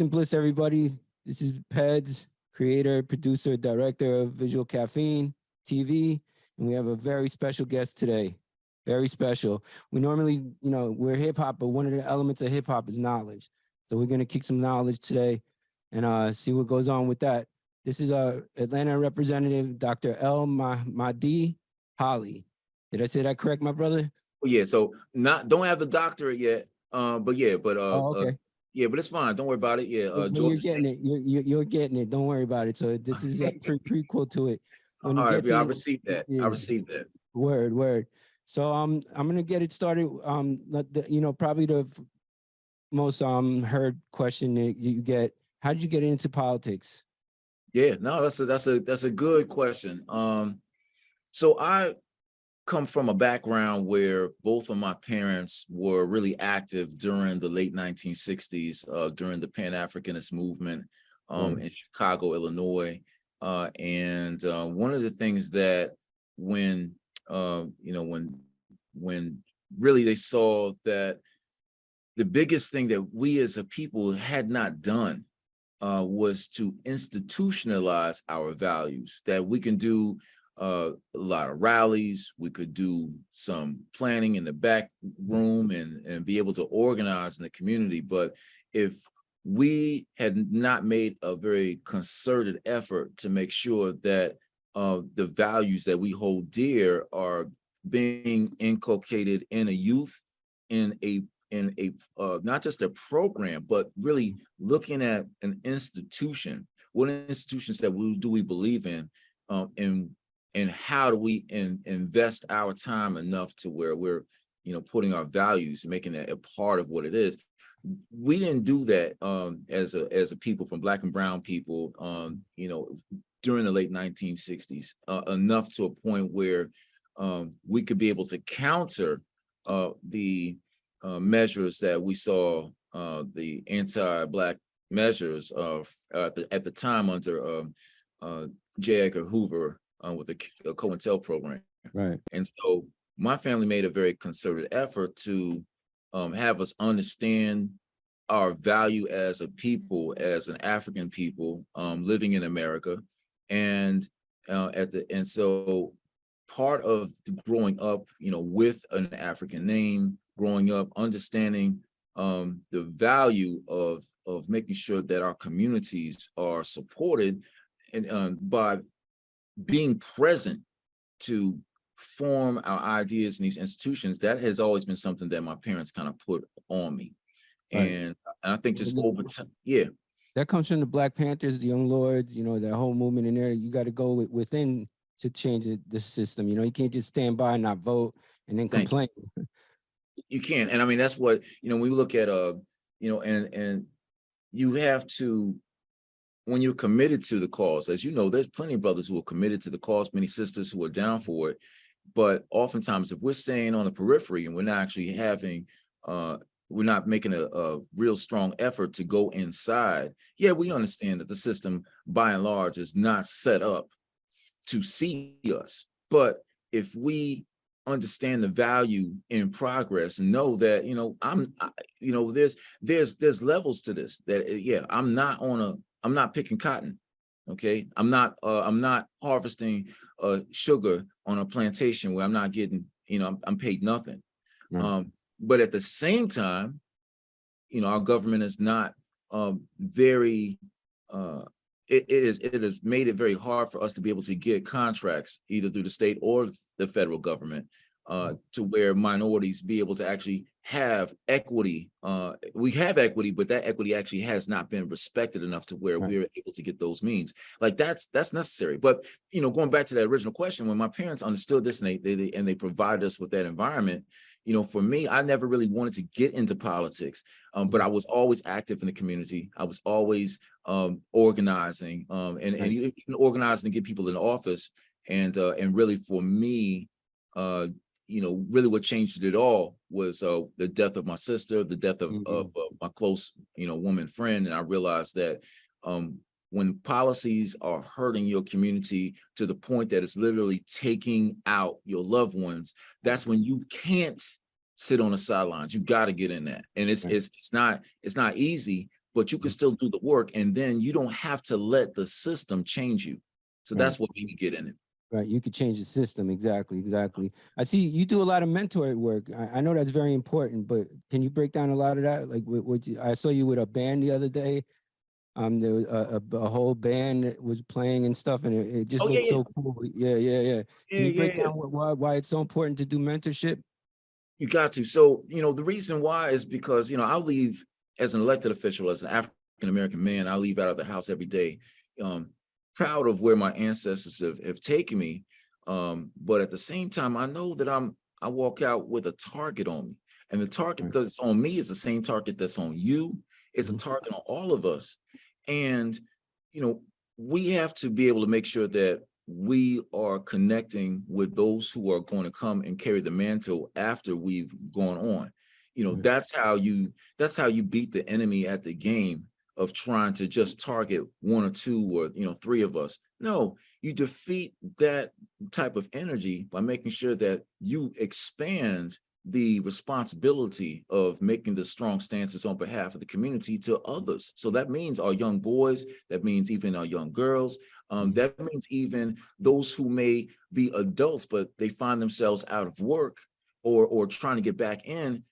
and bliss, everybody. This is Peds, creator, producer, director of Visual Caffeine TV, and we have a very special guest today. Very special. We normally, we're hip hop, but one of the elements of hip hop is knowledge. So we're gonna kick some knowledge today and see what goes on with that. This is our Atlanta representative, Dr. EL-MAHDI Holly. Did I say that correct, my brother? Oh, yeah, so don't have the doctorate yet, but okay. Yeah, but it's fine. Don't worry about it. Yeah, but you're getting it. You're getting it. Don't worry about it. So this is a prequel to it. When all right, I received that. Yeah. I received that. Word. So I'm gonna get it started. Probably the most heard question that you get: how did you get into politics? Yeah, no, that's a good question. So I come from a background where both of my parents were really active during the late 1960s, during the Pan-Africanist movement in Chicago, Illinois. And one of the things that when really they saw that the biggest thing that we as a people had not done was to institutionalize our values, that we can do a lot of rallies, we could do some planning in the back room and be able to organize in the community. But if we had not made a very concerted effort to make sure that the values that we hold dear are being inculcated in a youth, in a not just a program, but really looking at an institution. What institutions that do we believe in, and how do we invest our time enough to where we're, putting our values and making that a part of what it is. We didn't do that as a people, from Black and brown people, during the late 1960s, enough to a point where we could be able to counter the measures that we saw, the anti-Black measures at the time under J. Edgar Hoover with the COINTEL program. Right. And so my family made a very concerted effort to have us understand our value as a people, as an African people living in America. And so part of growing up, with an African name, growing up, understanding the value of making sure that our communities are supported and by being present to form our ideas in these institutions, that has always been something that my parents kind of put on me. Right. And I think just over time, yeah. That comes from the Black Panthers, the Young Lords, that whole movement in there. You got to go within to change the system. You can't just stand by and not vote and then complain. You can't. And I mean, that's what, when we look at, and you have to, when you're committed to the cause, as you know, there's plenty of brothers who are committed to the cause, many sisters who are down for it. But oftentimes, if we're staying on the periphery and we're not actually having, we're not making a real strong effort to go inside, yeah, we understand that the system, by and large, is not set up to see us. But if we understand the value in progress and know that, there's levels to this, that, yeah, I'm not picking cotton. Okay. I'm not harvesting sugar on a plantation where I'm not getting, I'm paid nothing. Right. But at the same time, our government is not very, it has made it very hard for us to be able to get contracts either through the state or the federal government to where minorities be able to actually have equity. We have equity, but that equity actually has not been respected enough to where we're able to get those means. Like that's necessary. But going back to that original question, when my parents understood this and they provided us with that environment, for me, I never really wanted to get into politics, but I was always active in the community. I was always organizing and even organizing to get people in office. And really for me, really what changed it all was the death of my sister, the death of my close, woman friend. And I realized that when policies are hurting your community to the point that it's literally taking out your loved ones, that's when you can't sit on the sidelines. You got to get in that. And it's not easy, but you can still do the work, and then you don't have to let the system change you. So Right. that's what made me get in it. Right. You could change the system. Exactly. Exactly. I see you do a lot of mentor work. I know that's very important, but can you break down a lot of that? Like I saw you with a band the other day. There was a whole band that was playing and stuff, and it just Oh yeah, looked yeah, so cool. Yeah. Yeah. Yeah. yeah, Can you yeah, break yeah. down why it's so important to do mentorship? You got to. So, the reason why is because, I leave as an elected official, as an African American man, I leave out of the house every day, um, proud of where my ancestors have taken me. But at the same time, I know that I walk out with a target on me. And the target Right. that's on me is the same target that's on you. It's a Mhm. target on all of us. And, we have to be able to make sure that we are connecting with those who are going to come and carry the mantle after we've gone on. Right. That's how you beat the enemy at the game of trying to just target one or two or three of us. No, you defeat that type of energy by making sure that you expand the responsibility of making the strong stances on behalf of the community to others. So that means our young boys, that means even our young girls, Mhm. that means even those who may be adults, but they find themselves out of work or trying to get back in,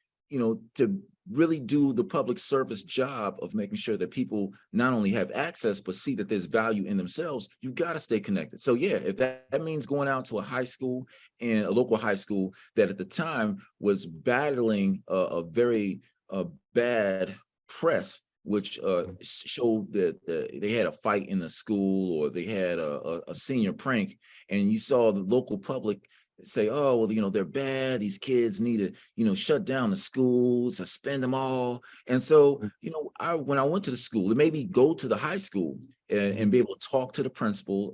to really do the public service job of making sure that people not only have access, but see that there's value in themselves. You got to stay connected. So yeah, if that means going out to a high school, and a local high school that at the time was battling a very bad press, which showed that they had a fight in the school, or they had a senior prank, and you saw the local public say, oh, well, they're bad. These kids need to, shut down the schools, suspend them all. And so, when I went to the school, it made me go to the high school and be able to talk to the principal,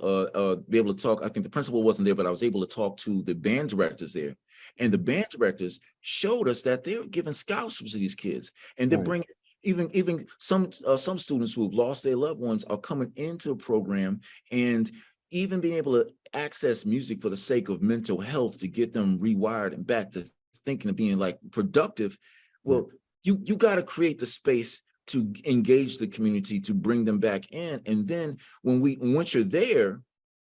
be able to talk. I think the principal wasn't there, but I was able to talk to the band directors there. And the band directors showed us that they're giving scholarships to these kids, and they're Right. bringing even some students who have lost their loved ones are coming into the program, and even being able to access music for the sake of mental health, to get them rewired and back to thinking of being like productive. Right. Well, you got to create the space to engage the community, to bring them back in. And then once you're there,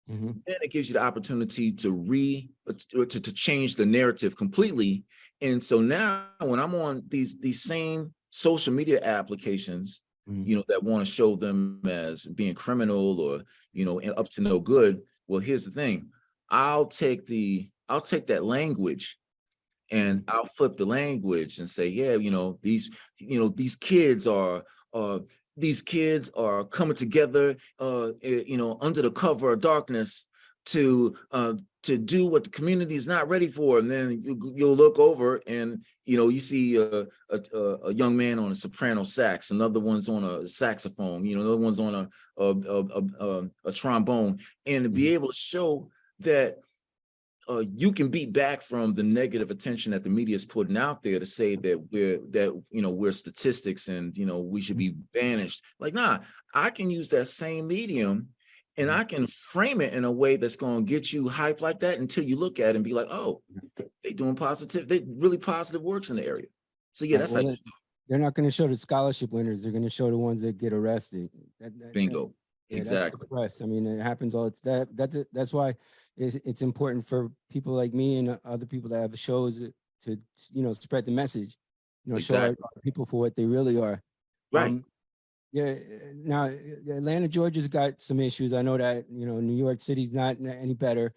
Mhm. then it gives you the opportunity to change the narrative completely. And so now when I'm on these same social media applications, Mhm. that want to show them as being criminal or, up to no good. Well, here's the thing. I'll take that language, and I'll flip the language and say, yeah, these kids are uh coming together under the cover of darkness to do what the community is not ready for. And then you'll look over, and you see a young man on a soprano sax, another one's on a saxophone, another one's on a trombone, and to be Mhm. able to show that you can beat back from the negative attention that the media is putting out there to say that we're statistics, and we should be banished. Like, nah, I can use that same medium, and Mhm. I can frame it in a way that's going to get you hype like that, until you look at it and be like, oh, they really positive works in the area. So yeah, Right. that's how Well, they're not going to show the scholarship winners. They're going to show the ones that get arrested. bingo. Yeah, that's the Exactly. press. I mean, it happens all. That's why it's important for people like me and other people that have shows to spread the message. Show our Exactly. people for what they really are. Right. Yeah. Now, Atlanta, Georgia's got some issues. I know that New York City's not any better.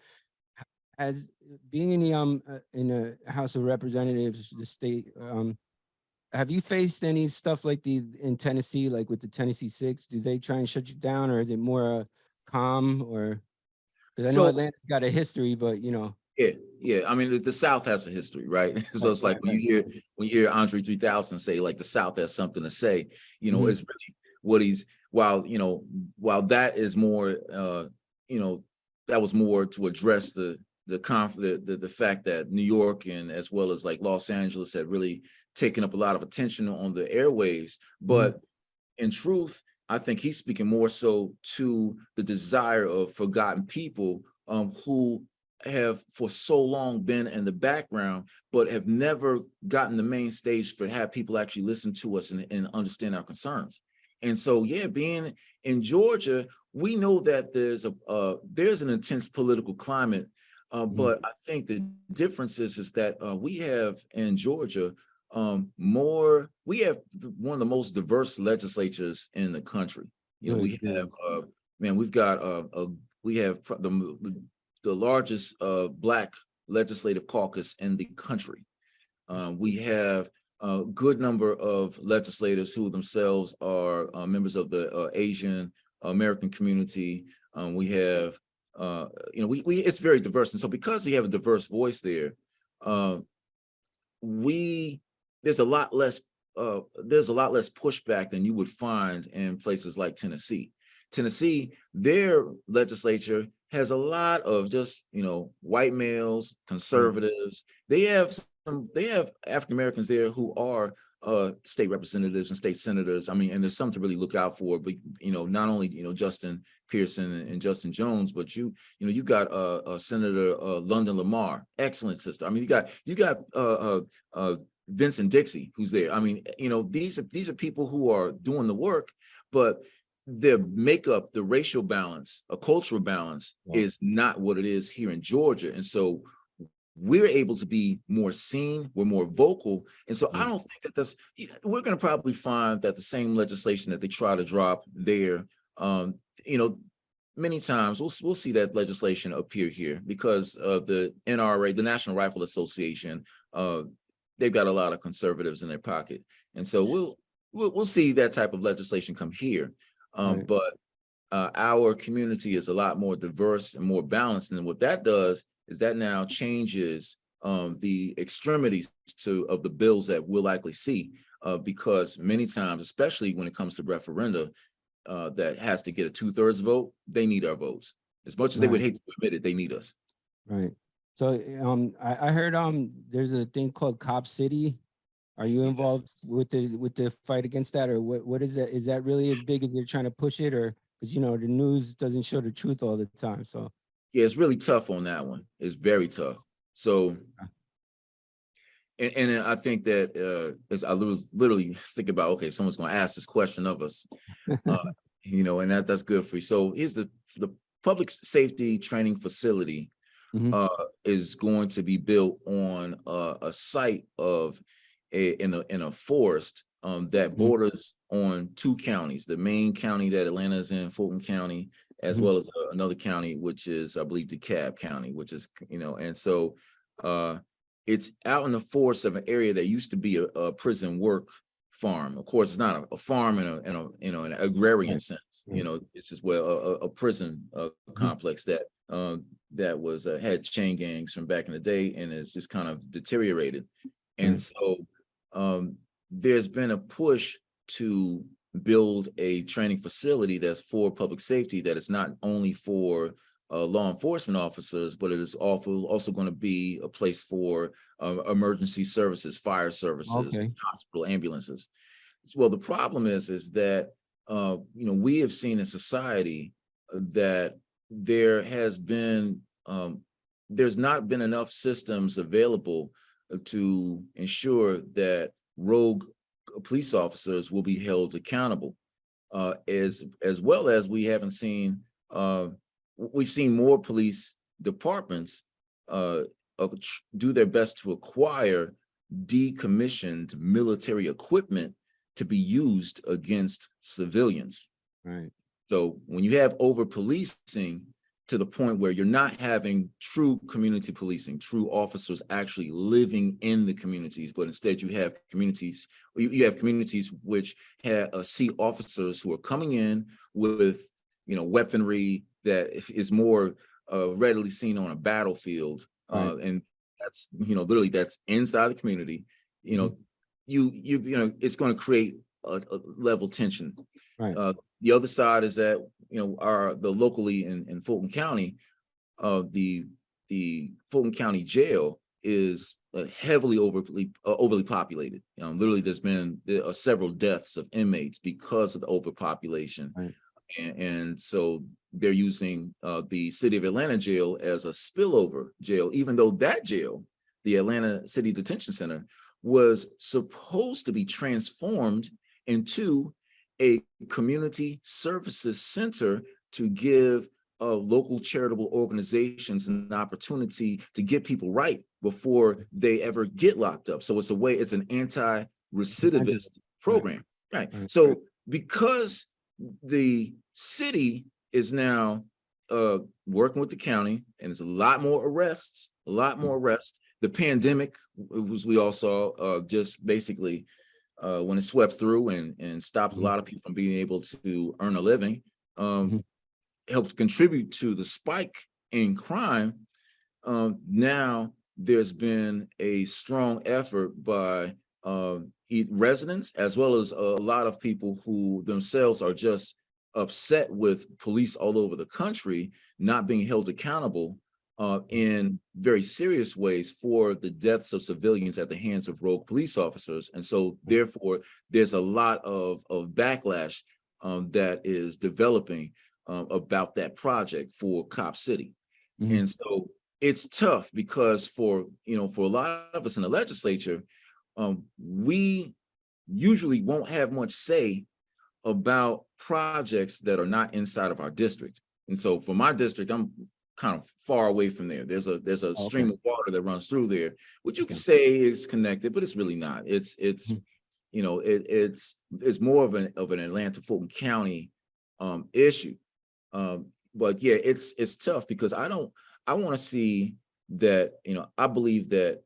As being in the House of Representatives, the state, have you faced any stuff like in Tennessee, like with the Tennessee Six? Do they try and shut you down, or is it more calm? Or because I know So Atlanta's got a history, but yeah, yeah. I mean, the South has a history, right? So right, it's like right, right. when you hear Andre 3000 say like the South has something to say, Mhm. it's really what he's while that is more you know, that was more to address the fact that New York, and as well as like Los Angeles, had really taken up a lot of attention on the airwaves. Mhm. But in truth, I think he's speaking more so to the desire of forgotten people, who have for so long been in the background, but have never gotten the main stage for have people actually listen to us and understand our concerns. And so, yeah, being in Georgia, we know that there's an intense political climate, Mhm. but I think the difference is that we have in Georgia we have one of the most diverse legislatures in the country. You know, we Good, have good. man, we've got we have the largest Black legislative caucus in the country. We have a good number of legislators who themselves are members of the Asian American community. We have, we it's very diverse, and so because we have a diverse voice there, uh, we there's a lot less pushback than you would find in places like Tennessee. Tennessee, their legislature has a lot of just white males, Right. conservatives. They have African Americans there who are state representatives and state senators. I mean, and there's something to really look out for. But not only Justin Pearson and Justin Jones, but you got Senator London Lamar, excellent sister. I mean, you got Vincent Dixie, who's there. I mean, these are people who are doing the work, but the makeup, the racial balance, a cultural balance Yeah. is not what it is here in Georgia. And so we're able to be more seen, we're more vocal. And so I don't think that we're going to probably find that the same legislation that they try to drop there, many times we'll see that legislation appear here because the NRA, the National Rifle Association, they've got a lot of conservatives in their pocket. And so we'll see that type of legislation come here. Right. But our community is a lot more diverse and more balanced. And what that does is that now changes the extremities of the bills that we'll likely see, because many times, especially when it comes to referenda, that has to get a 2/3 vote, they need our votes. As much as they would Right. hate to admit it, they need us. Right. So I heard there's a thing called Cop City. Are you involved with the fight against that, or what is that? Is that really as big as they're trying to push it, or because the news doesn't show the truth all the time? So Yeah, it's really tough on that one. It's very tough. So, and I think that as I was literally thinking about, okay, someone's going to ask this question of us, and that's good for you. So here's the public safety training facility Mhm. is going to be built on a site in a forest that Mhm. borders on two counties: the main county that Atlanta is in, Fulton County, as Mhm. well as another county, which is, I believe, DeKalb County, which is, and so it's out in the forest of an area that used to be a prison work farm. Of course, it's not a farm in an agrarian Right. sense. Right. It's just a prison Mhm. complex that was had chain gangs from back in the day, and it's just kind of deteriorated. And Right. so there's been a push to build a training facility that's for public safety, that is not only for law enforcement officers, but it is also going to be a place for emergency services, fire services, Okay. hospital ambulances. Well, the problem is that we have seen in society that there's not been enough systems available to ensure that rogue police officers will be held accountable, as well as we've seen more police departments do their best to acquire decommissioned military equipment to be used against civilians. Right. So when you have over policing to the point where you're not having true community policing, true officers actually living in the communities, but instead you have communities which see officers who are coming in with weaponry that is more readily seen on a battlefield, Right. and that's literally that's inside the community. Mhm. It's going to create a level tension. Right. The other side is that the locally in Fulton County, the Fulton County Jail is heavily overly populated. Literally, there's been several deaths of inmates because of the overpopulation, Right. and so they're using the City of Atlanta jail as a spillover jail, even though that jail, the Atlanta City Detention Center, was supposed to be transformed into a community services center to give local charitable organizations an opportunity to get people right before they ever get locked up. So it's an anti-recidivist program, right? So because the city is now working with the county, and there's a lot more arrests, The pandemic, was we all saw, just basically when it swept through and stopped a lot of people from being able to earn a living, helped contribute to the spike in crime. Now there's been a strong effort by residents, as well as a lot of people who themselves are just upset with police all over the country not being held accountable in very serious ways for the deaths of civilians at the hands of rogue police officers. And so therefore, there's a lot of backlash that is developing about that project for Cop City. And so it's tough because for a lot of us in the legislature, we usually won't have much say about projects that are not inside of our district. And so for my district, I'm kind of far away from there. There's a stream of water that runs through there, which you can say is connected, but it's really not. It's more of an Atlanta Fulton County issue. But yeah, it's tough because I want to see that, I believe that,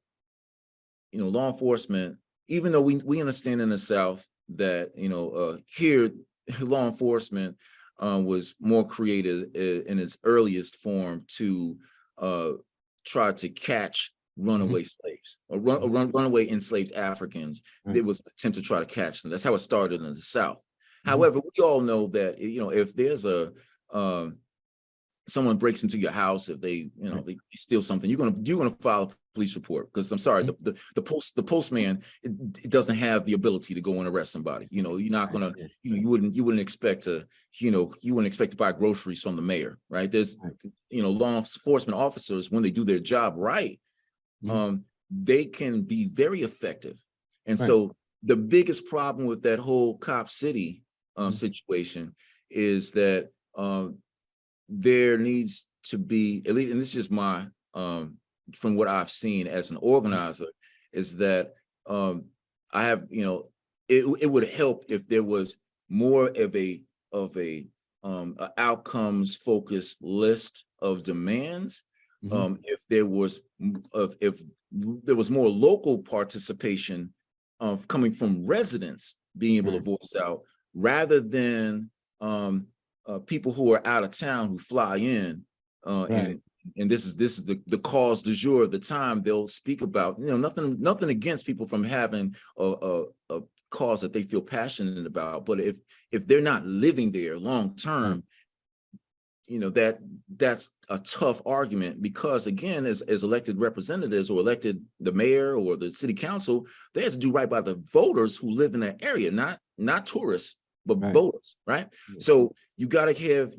law enforcement, even though we understand in the South that, here law enforcement was more created in its earliest form to try to catch runaway slaves or runaway enslaved Africans. It was an attempt to try to catch them. That's how it started in the South. However, we all know that, if there's someone breaks into your house, if they steal something, you're gonna file a police report, because I'm sorry, the postman, it doesn't have the ability to go and arrest somebody. You're not gonna, you wouldn't expect to, you wouldn't expect to buy groceries from the mayor, right? There's, law enforcement officers, when they do their job right, they can be very effective. And so the biggest problem with that whole Cop City situation is that there needs to be, at least, and this is just my, from what I've seen as an organizer, is that I have, it would help if there was more of a outcomes focused list of demands. If there was more local participation coming from residents being able to voice out, rather than people who are out of town who fly in, and this is the cause du jour of the time. They'll speak about, nothing against people from having a cause that they feel passionate about, but if they're not living there long term, that's a tough argument, because again, as elected representatives, or elected the mayor or the city council, they have to do right by the voters who live in that area, not tourists, but voters, right? So you gotta have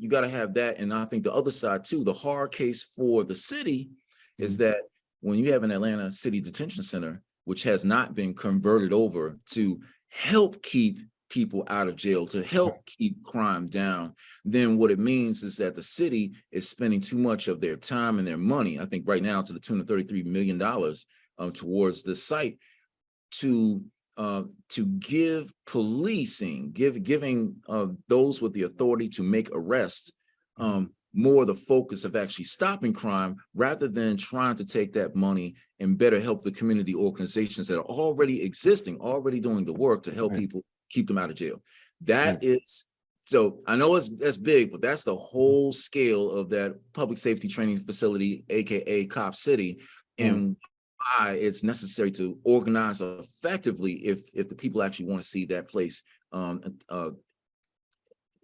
that. And I think the other side too, the hard case for the city is that when you have an Atlanta City Detention Center, which has not been converted over to help keep people out of jail, to help keep crime down, then what it means is that the city is spending too much of their time and their money, I think right now to the tune of $33 million towards this site, to give policing, giving those with the authority to make arrests more the focus of actually stopping crime, rather than trying to take that money and better help the community organizations that are already existing, already doing the work to help people keep them out of jail. That is, so I know that's big, but that's the whole scale of that public safety training facility, AKA Cop City, and why it's necessary to organize effectively if the people actually want to see that place, they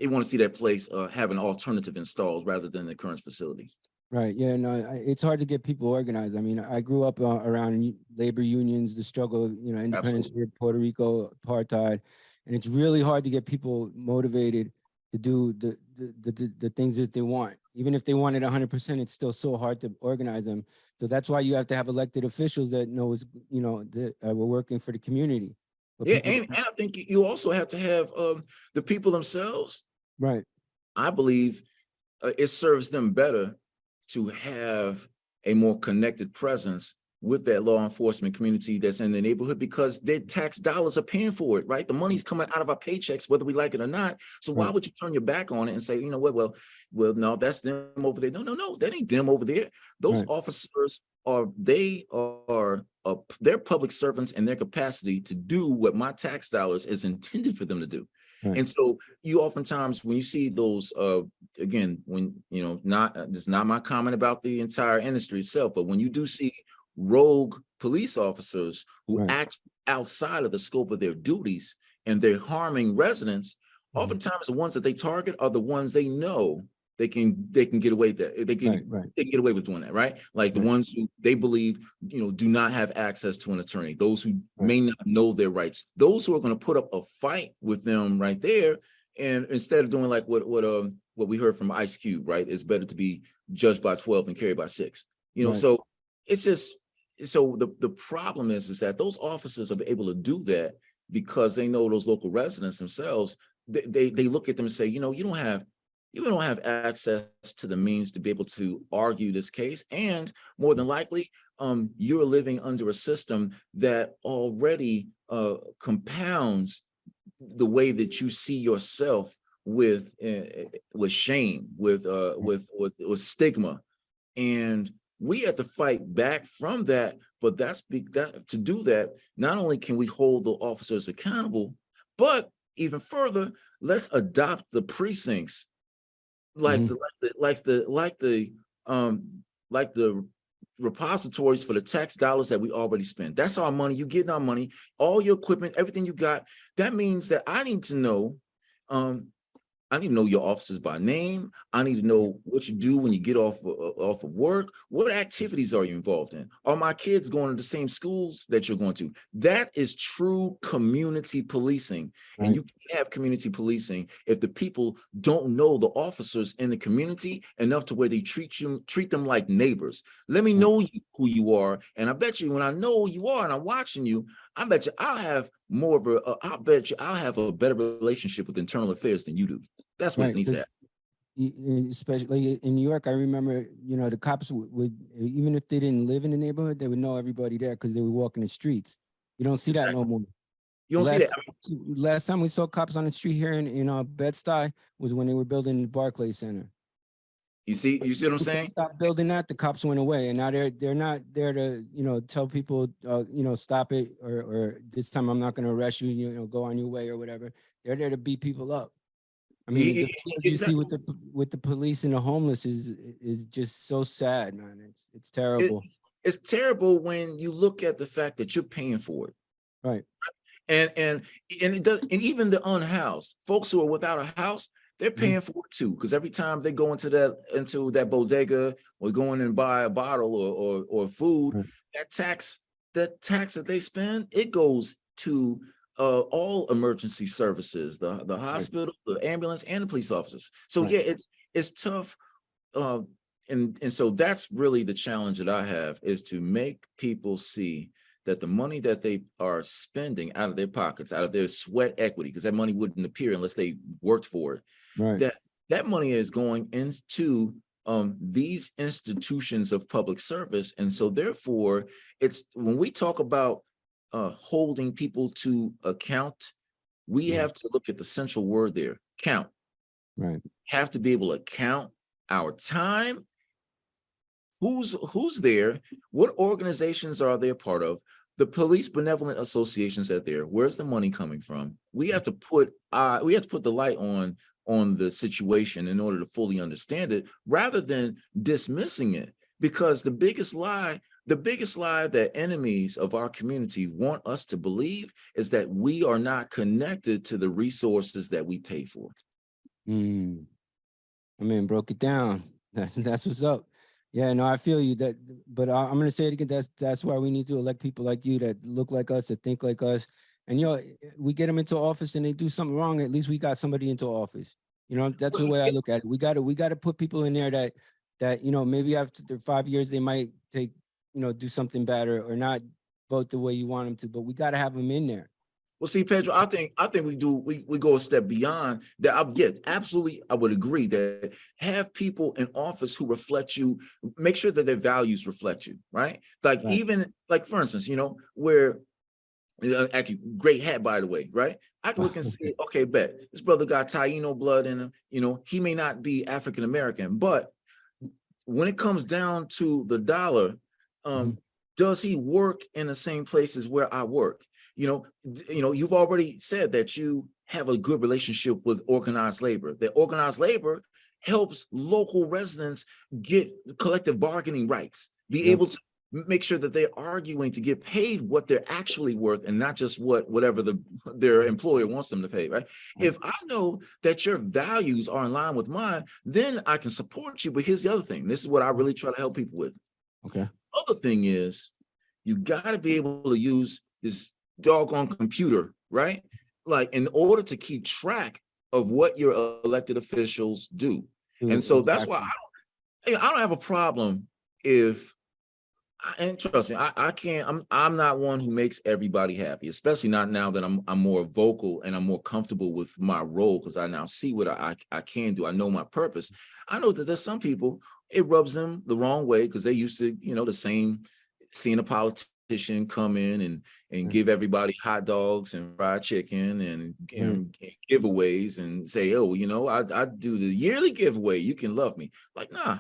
want to see that place have an alternative installed rather than the current facility. Right. Yeah. No, it's hard to get people organized. I mean, I grew up around labor unions, the struggle, independence, Puerto Rico, apartheid, and it's really hard to get people motivated to do the things that they want. Even if they want it 100%, it's still so hard to organize them. So that's why you have to have elected officials that knows, that we're working for the community. But Yeah, people, and I think you also have to have the people themselves. right, I believe it serves them better to have a more connected presence with that law enforcement community that's in the neighborhood, because their tax dollars are paying for it, right? The money's coming out of our paychecks, whether we like it or not. So why right, would you turn your back on it and say, you know what, well, no, that's them over there. No, that ain't them over there. Those right, officers are they're public servants in their capacity to do what my tax dollars is intended for them to do. right, And so you oftentimes, when you see those, again, when, you know, this is not my comment about the entire industry itself, but when you do see rogue police officers who right. act outside of the scope of their duties and they're harming residents, Mhm. oftentimes the ones that they target are the ones they know they can get away that Right, right, they can get away with doing that, right? Like the right, ones who they believe, you know, do not have access to an attorney, those who right, may not know their rights, those who are going to put up a fight with them right there. And instead of doing like what we heard from Ice Cube, right? It's better to be judged by 12 and carried by 6. You know, right, so it's just, so the problem is that those officers are able to do that because they know those local residents themselves. They look at them and say, you know, you don't have access to the means to be able to argue this case, and more than likely, you're living under a system that already compounds the way that you see yourself with shame, right, with stigma, and we have to fight back from that. But to do that, not only can we hold the officers accountable, but even further, let's adopt the precincts like mhm, the um like the repositories for the tax dollars that we already spent. That's our money. You getting our money, all your equipment, everything you got. That means that I need to know um I need to know your officers by name. I need to know what you do when you get off of work. What activities are you involved in? Are my kids going to the same schools that you're going to? That is true community policing. And right, you can't have community policing if the people don't know the officers in the community enough to where they treat them like neighbors. Let me right, know who you are. And I bet you when I know who you are and I'm watching you, I bet you I'll have more of I'll bet you I'll have a better relationship with internal affairs than you do. That's what it right. needs to 'Cause happen. especially in New York, I remember, you know, the cops would, even if they didn't live in the neighborhood, they would know everybody there because they would walk in the streets. You don't see that Exactly. no more. You The don't see that. last time we saw cops on the street here in Bed-Stuy was when they were building the Barclays Center. You see what I'm Once they saying? stopped building that, the cops went away, and now they're not there to, you know, tell people, you know, stop it, or this time I'm not going to arrest you, you know, go on your way or whatever. They're there to beat people up. I mean, the videos you see Exactly. with the police and the homeless is just so sad, man. It's terrible. It's terrible when you look at the fact that you're paying for it. Right. And it does, and even the unhoused folks who are without a house, they're Mhm. paying for it too. Because every time they go into that bodega or go in and buy a bottle or food, Right. that tax that they spend, it goes to all emergency services, the Right. hospital, the ambulance, and the police officers. So Right. yeah, it's tough. Uh, and so that's really the challenge that I have, is to make people see that the money that they are spending out of their pockets, out of their sweat equity, because that money wouldn't appear unless they worked for it, Right. that money is going into these institutions of public service. And so therefore, it's when we talk about holding people to account, we Mhm. have to look at the central word there, count. Right. Have to be able to count our time, who's there, what organizations are they a part of, the police benevolent associations that there, where's the money coming from. We have to put the light on the situation in order to fully understand it, rather than dismissing it. Because the biggest lie that enemies of our community want us to believe is that we are not connected to the resources that we pay for. Mm. I mean, broke it down. That's what's up. Yeah, no, I feel you. But I'm gonna say it again. That's why we need to elect people like you that look like us, that think like us. And you know, we get them into office and they do something wrong. At least we got somebody into office. You know, that's the way I look at it. We gotta put people in there that you know, maybe after 5 years they might take, you know, do something bad or not vote the way you want them to. But we gotta have them in there. Well, see, Pedro, I think we go a step beyond that. Yeah, absolutely, I would agree that have people in office who reflect you, make sure that their values reflect you, right? Like Right. even like for instance, where actually great hat by the way, right? I can look and see, okay, bet this brother got Taino blood in him. He may not be African American, but when it comes down to the dollar, Mhm. does he work in the same places where I work? You've already said that you have a good relationship with organized labor. That organized labor helps local residents get collective bargaining rights, be Yep. able to make sure that they're arguing to get paid what they're actually worth and not just whatever their employer wants them to pay, right? Right. If I know that your values are in line with mine, then I can support you. But here's the other thing. This is what I really try to help people with. Okay. Other thing is you got to be able to use this doggone computer, right? Like in order to keep track of what your elected officials do. And so that's why Exactly. I don't have a problem if and trust me, I can't. I'm not one who makes everybody happy, especially not now that I'm more vocal and I'm more comfortable with my role because I now see what I can do. I know my purpose. I know that there's some people it rubs them the wrong way because they used to, the same seeing a politician come in and Right. give everybody hot dogs and fried chicken and, Right. giveaways and say, oh, I do the yearly giveaway. You can love me. Like, nah,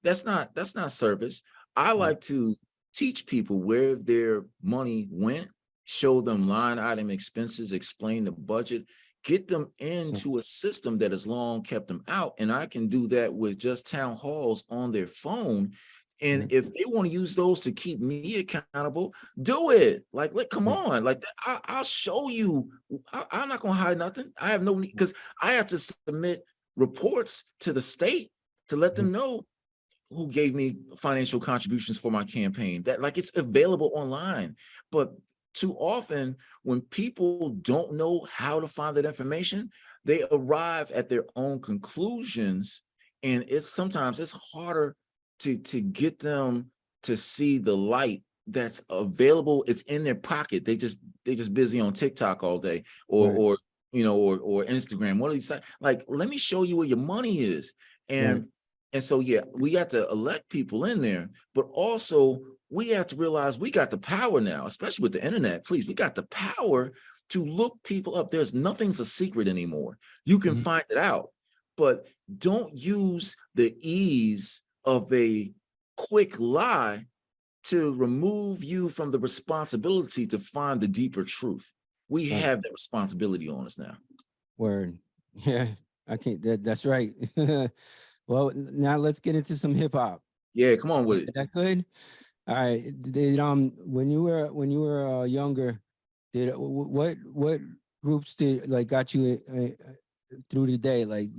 that's not service. I Right. like to teach people where their money went, show them line item expenses, explain the budget, get them So, into a system that has long kept them out. And I can do that with just town halls on their phone. And right. if they want to use those to keep me accountable, do it. Like, come Right. on. Like, I'll show you. I'm not going to hide nothing. I have no need because I have to submit reports to the state to let Mhm. them know who gave me financial contributions for my campaign. That like it's available online. But too often when people don't know how to find that information, they arrive at their own conclusions. And sometimes it's harder to get them to see the light that's available. It's in their pocket. They just busy on TikTok all day or Right. or Instagram. One of these like, let me show you where your money is. Right. And so, yeah, we got to elect people in there, but also we have to realize we got the power now, especially with the internet. Please, we got the power to look people up. Nothing's a secret anymore. You can Mhm. find it out, but don't use the ease of a quick lie to remove you from the responsibility to find the deeper truth. We Right. have that responsibility on us now. Word. Yeah. I can't. That's right. Well, now let's get into some hip hop. Yeah, come on with Is it. that good? All right. Did when you were younger, what groups did like got you through the day? Like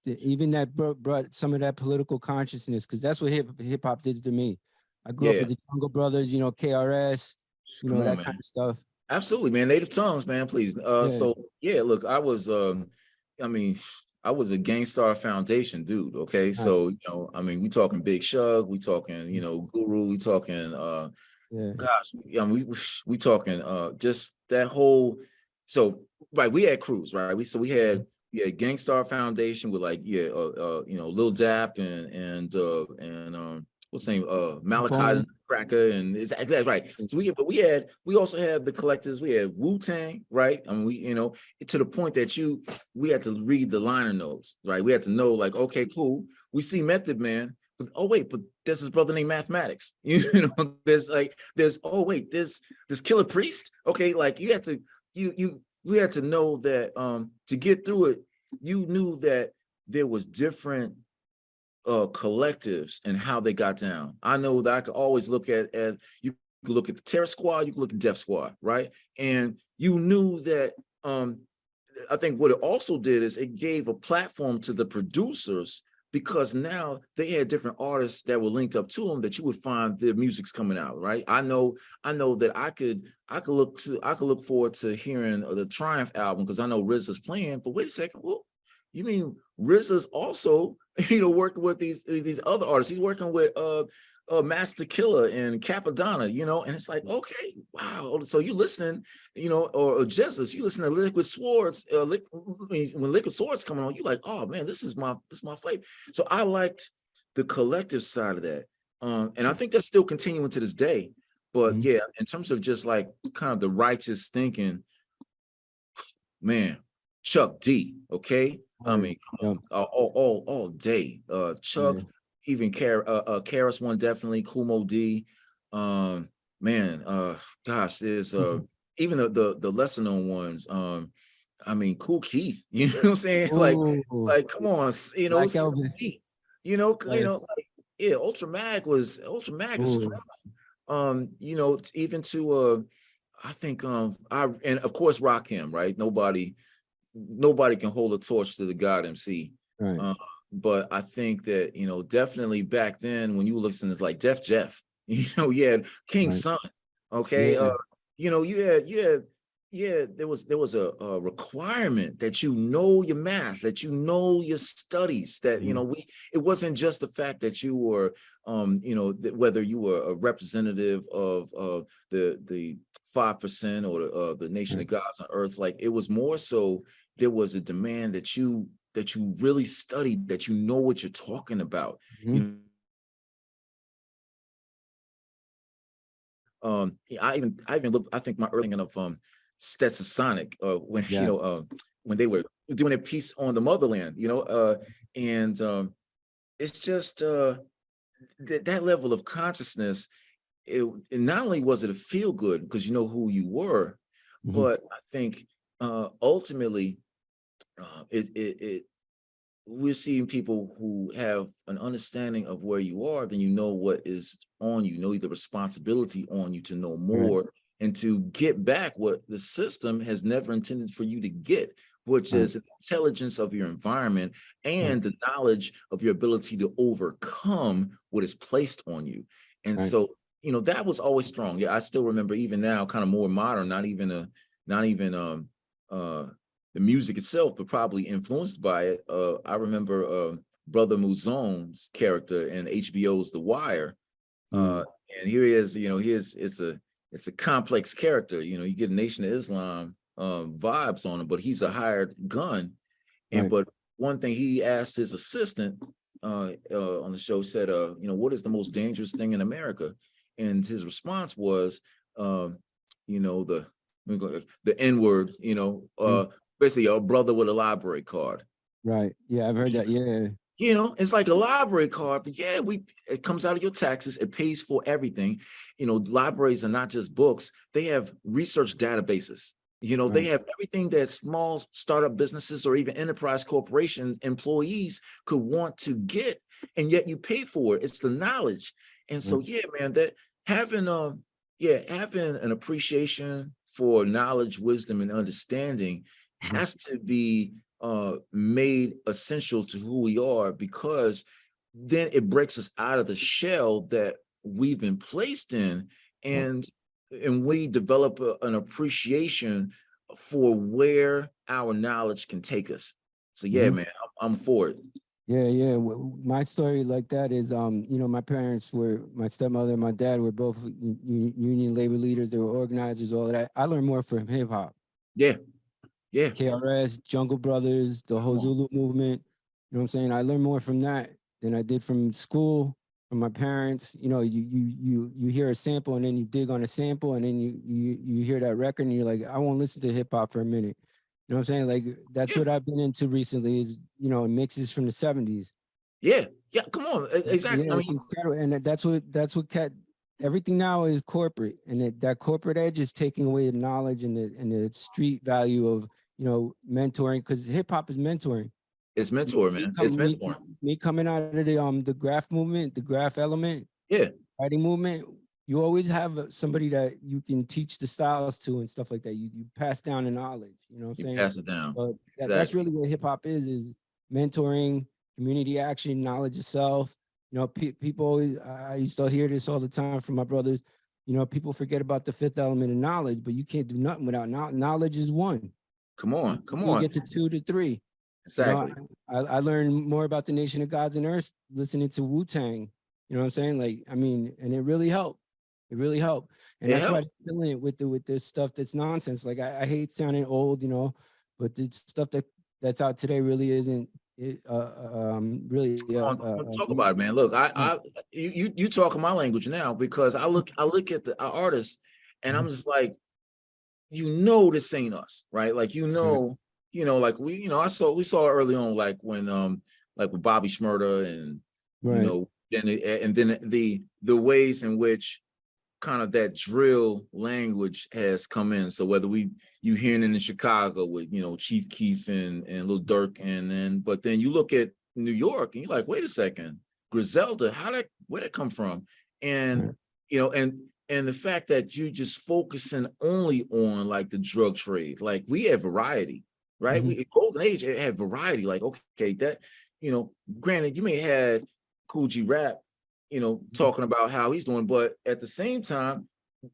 even that brought some of that political consciousness because that's what hip hop did to me. I grew up Yeah, with the Jungle Brothers, KRS, come on, that kind man. of stuff. Absolutely, man. Native tongues, man, please. Yeah. So yeah, look, I mean, I was a Gangstar Foundation dude. Okay. Nice. So, we talking Big Shug, we talking, Guru, we talking Yeah. gosh, we talking just that whole so right, we had crews, right? We had Gangstar Foundation with like, yeah, Lil Dap and what's the name? Malachi Bone. the Cracker, and exactly that's right. So we also had the collectors, we had Wu-Tang, right? I mean, to the point that we had to read the liner notes, right? We had to know, like, okay, cool. We see Method Man, but oh wait, but there's his brother named Mathematics. There's this Killer Priest. Okay, like you had to know that to get through it, you knew that there was different collectives and how they got down. I know that I could always look at you could look at the Terror Squad, you could look at Death Squad, right? And you knew that I think what it also did is it gave a platform to the producers because now they had different artists that were linked up to them that you would find their music's coming out, right? I know that I could look forward to hearing the Triumph album because I know RZA's playing, but wait a second, well, you mean RZA's also, working with these other artists. He's working with Master Killer and Capadonna, you know, and it's like, okay, wow. So you listening, you know, or Jesus, you listen to Liquid Swords, when Liquid Swords coming on, you like, oh man, this is my flavor. So I liked the collective side of that. And I think that's still continuing to this day. But yeah, in terms of just like kind of the righteous thinking, man, Chuck D, okay? I mean, all day. Chuck, even Karis one definitely, Kumo D. Man, gosh, there's even the lesser known ones. I mean, Cool Keith, you know what I'm saying? Like, come on, you know, Black Elvis. like, yeah, Ultra Mag is strong. You know, even to I think and of course Rakim, right? Nobody can hold a torch to the God MC. Right. But I think that, you know, definitely back then when you listen to like Def Jeff, you know, you had King Son, okay? Yeah. You know, you had there was a requirement that you know your math, that you know your studies, that you know, it wasn't just the fact that you were you know, whether you were a representative of the 5% or the nation of gods on earth. Like, it was more so there was a demand that you really studied, that you know what you're talking about. You know, I even looked, I think my early of Stetson Sonic, when you know, when they were doing a piece on the motherland, you know, and it's just that level of consciousness. It not only was it a feel good because you know who you were, but I think ultimately we're seeing people who have an understanding of where you are, then you know what is on you, know the responsibility on you to know more and to get back what the system has never intended for you to get, which is intelligence of your environment and the knowledge of your ability to overcome what is placed on you. And so, you know, that was always strong. Yeah, I still remember, even now, kind of more modern, not even the music itself, but probably influenced by it. I remember Brother Muzon's character in HBO's The Wire. And here he is, you know, it's a complex character. You know, you get Nation of Islam vibes on him, but he's a hired gun. And but one thing he asked his assistant on the show said, you know, what is the most dangerous thing in America? And his response was, you know, the N-word, you know, basically a brother with a library card. Right. Yeah, I've heard that. Yeah. You know, it's like a library card, but yeah, it comes out of your taxes. It pays for everything. You know, libraries are not just books. They have research databases. You know, they have everything that small startup businesses or even enterprise corporations employees could want to get, and yet you pay for it. It's the knowledge. And so, yeah, man, that having an appreciation for knowledge, wisdom, and understanding has to be made essential to who we are, because then it breaks us out of the shell that we've been placed in, and we develop an appreciation for where our knowledge can take us. So yeah, man, I'm for it. Yeah. My story like that is, you know, my parents were, my stepmother and my dad were both union labor leaders. They were organizers, all of that. I learned more from hip hop. Yeah. KRS, Jungle Brothers, the whole Zulu movement. You know what I'm saying? I learned more from that than I did from school, from my parents. You know, you hear a sample and then you dig on a sample and then you hear that record and you're like, I won't listen to hip hop for a minute. You know what I'm saying? Like, that's what I've been into recently is, you know, mixes from the 70s. Yeah, come on, exactly. Yeah, I mean, incredible. And that's what everything now is corporate, and that corporate edge is taking away the knowledge and the street value of, you know, mentoring, because hip hop is mentoring. It's mentor, man. It's mentoring. Me coming out of the graph movement, the graph element, yeah, writing movement, you always have somebody that you can teach the styles to and stuff like that. You pass down the knowledge, you know what I'm saying? Pass it down. That's really what hip hop is mentoring, community action, knowledge of self. You know, people always, I used to hear this all the time from my brothers. You know, people forget about the fifth element of knowledge, but you can't do nothing without knowledge is one. Come on. You get to 2 to 3. Exactly. You know, I learned more about the Nation of Gods and Earth listening to Wu-Tang. You know what I'm saying? Like, I mean, and it really helped. It really helped. And It that's why helped. they're killing it with this stuff that's nonsense. Like I hate sounding old, you know, but the stuff that's out today really isn't really Talk about it, man. Look, right. you talking my language now, because I look at the artists, and I'm Mhm. just like, this ain't us, right? Like, Right. like we saw early on, like when like with Bobby Shmurda, and Right. then the ways in which kind of that drill language has come in. So whether you hearing it in Chicago with Chief Keef and Lil Durk, but then you look at New York and you're like, wait a second, Griselda, where'd it come from? And Right. and the fact that you just focusing only on like the drug trade, like we have variety, right? Mhm. We golden age, it had variety. Like, okay, that granted, you may have Cool G Rap, Mhm. talking about how he's doing, but at the same time,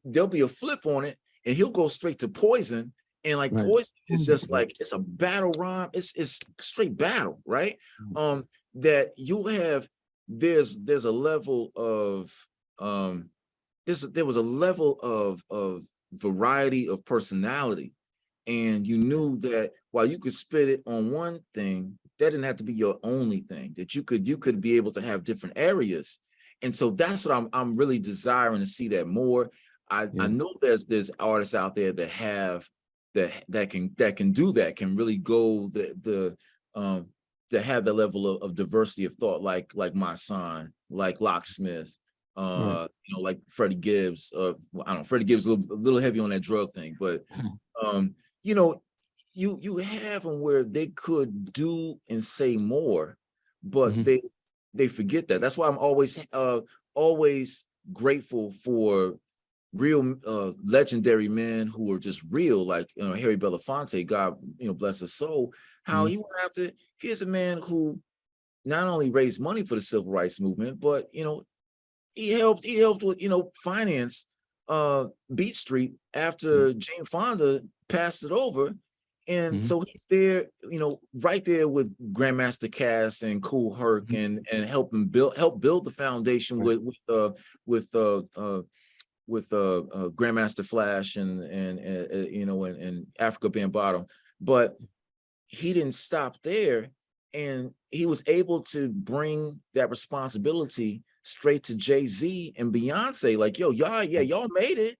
there'll be a flip on it, and he'll go straight to Poison, and like Right. Poison is Mhm. just like, it's a battle rhyme, it's straight battle, right? Mhm. That you'll have, there's a level of there was a level of variety of personality, and you knew that while you could spit it on one thing, that didn't have to be your only thing, that you could be able to have different areas. And so that's what I'm really desiring to see that more. I Yeah. know there's artists out there that have that can do that, can really go to have that level of diversity of thought, like my son, like Locksmith, Right. like Freddie Gibbs. Well, I don't know, Freddie Gibbs a little heavy on that drug thing, but um, you know, you have them where they could do and say more, but Mhm. they forget that. That's why I'm always grateful for real legendary men who are just real, like Harry Belafonte, God bless his soul. How Mhm. he went after, here's a man who not only raised money for the civil rights movement, but he helped with finance Beat Street Mhm. after Jane Fonda passed it over. And Mhm. so he's there, right there with Grandmaster Cass and Cool Herc, Mhm. and help build the foundation Right. with Grandmaster Flash and Africa Bambaataa. But he didn't stop there, and he was able to bring that responsibility straight to Jay-Z and Beyonce. Like, yo, y'all made it,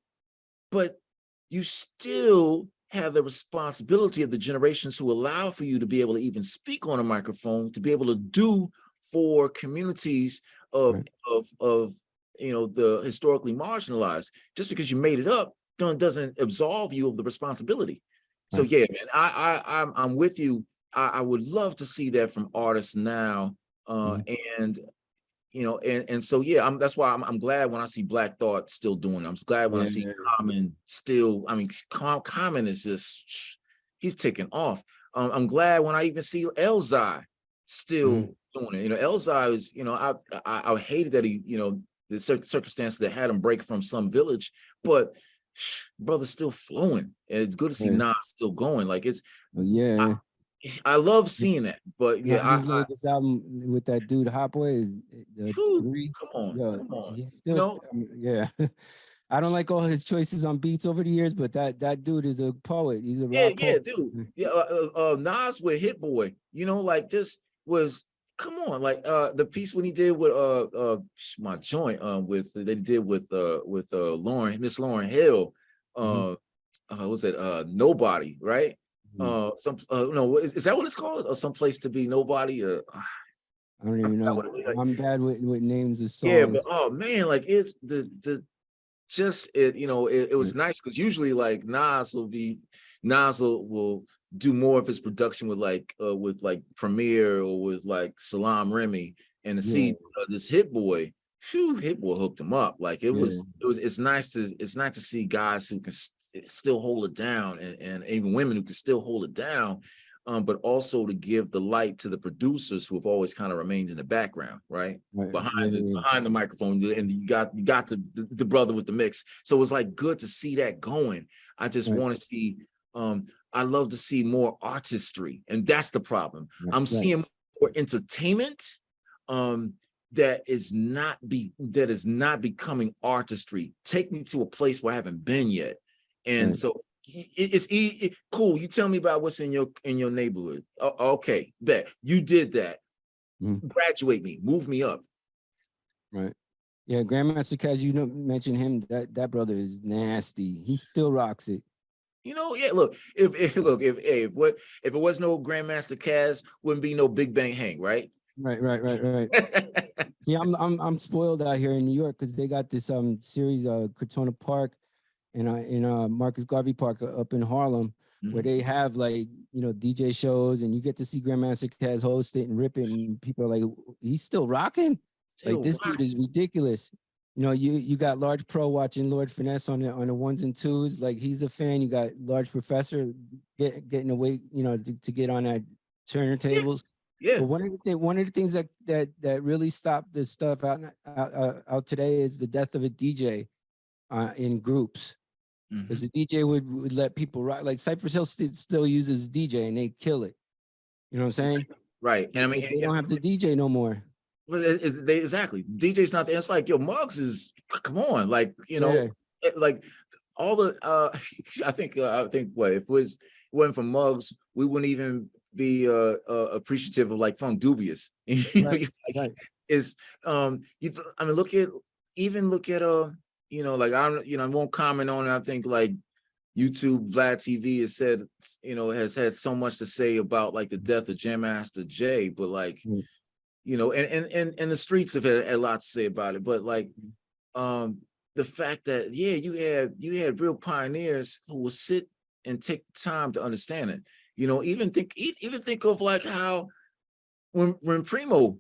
but you still have the responsibility of the generations who allow for you to be able to even speak on a microphone, to be able to do for communities of Right. of the historically marginalized. Just because you made it up doesn't absolve you of the responsibility. So Right. yeah, man, I'm with you. I would love to see that from artists now, Mhm. and so yeah, that's why I'm glad when I see Black Thought still doing it. I'm glad when I see Yeah. Common still. I mean, Common is just, he's taking off. I'm glad when I even see Elzai Mhm. still doing it. Elzai is, I hated that he, the circumstances that had him break from Slum Village, but brother's still flowing. And it's good to see Yeah. Nas still going. Like, I, Yeah. I love seeing that. But yeah, Nas's latest album with that dude Hot Boy is the whew, 3. come on, Yo, come on. he's still, yeah. I don't like all his choices on beats over the years, but that dude is a poet. He's a Yeah, rap yeah, poet. dude. Yeah, Nas with Hit Boy, like, this was, come on, like the piece when he did with my joint with that he did with Miss Lauren Hill, Mhm. was it Nobody, right? Mhm. Some no, is that what it's called? Or Some Place to Be Nobody? I don't I even forgot know. what it is. I'm bad with names of Yeah, but songs. oh man, like, it's the just it was Right. nice, because usually, like, Nas will do more of his production with like Premier, or with like Salam Remy, and to Yeah. see this Hit Boy, Hit Boy hooked him up. Like, Yeah. it's nice to see guys who can still hold it down, and even women who can still hold it down, but also to give the light to the producers who have always kind of remained in the background, right? Right. Yeah. Yeah. Behind the microphone, and you got the brother with the mix. So it's like good to see that going. I just Right. want to see, I love to see more artistry, and that's the problem. Right. I'm Right. seeing more entertainment, um that is not becoming artistry. Take me to a place where I haven't been yet. And Right. so it's cool. You tell me about what's in your neighborhood. Okay, bet you did that. Mhm. Graduate me, move me up. Right. Yeah, Grandmaster Caz, you know, mentioned him. That brother is nasty. He still rocks it. You know, yeah. Look, if it was no Grandmaster Caz, wouldn't be no Big Bang Hank, right? Right. See, I'm spoiled out here in New York because they got this series Crotona Park and in Marcus Garvey Park up in Harlem, where they have like, you know, DJ shows, and you get to see Grandmaster Caz host it and rip it, and people are like, he's still rocking. Like, this dude is ridiculous. You know, you got Large Pro watching Lord Finesse on the ones and twos. Like, he's a fan. You got Large Professor getting away, you know, to get on that Turner tables. Yeah. But one of the things that really stopped this stuff out today is the death of a DJ in groups. Because the DJ would let people rock. Like, Cypress Hill still uses DJ and they kill it. You know what I'm saying? Right. And I mean, they don't have the DJ no more. Well, exactly. DJ's not there. It's like, yo, Muggs is, come on, like, you know, like all the I think what if it wasn't for Muggs, we wouldn't even be appreciative of like Funk Dubious. Right. Is I mean, look at you know, like I won't comment on it. I think like YouTube Vlad TV has said, you know, has had so much to say about like the death of Jam Master Jay, but like you know, and the streets have had a lot to say about it, but like the fact that you had real pioneers who will sit and take the time to understand it. You know, even think of like how when Primo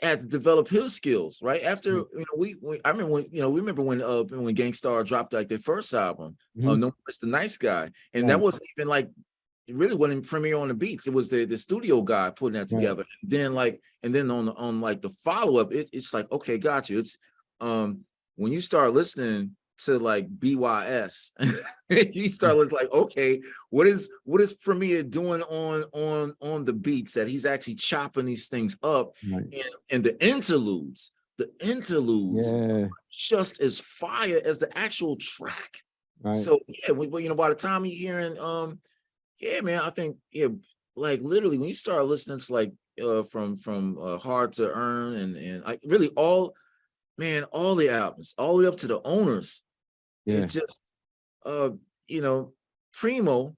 had to develop his skills, right? After you know, I remember when Gangstar dropped like their first album, No It's the Nice Guy, and that wasn't even like, it really wasn't Premier on the beats. It was the studio guy putting that together. And then on like the follow-up, it's like, okay, got you. It's when you start listening to like BYS, you start listening like, okay, what is Premier doing on the beats, that he's actually chopping these things up, and the interludes are just as fire as the actual track. So yeah, you know, by the time you're hearing yeah, man, I think, like literally when you start listening to like from Hard to Earn and I really all the albums, all the way up to the Owners, it's just you know, Primo,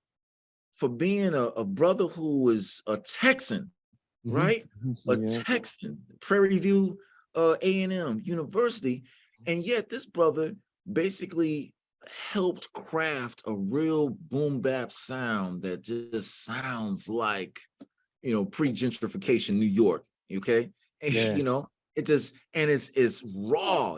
for being a brother who was a Texan, right? A Texan, Prairie View A&M University, and yet this brother basically helped craft a real boom bap sound that just sounds like, you know, pre-gentrification New York. Okay. And, you know, it just, and it's raw,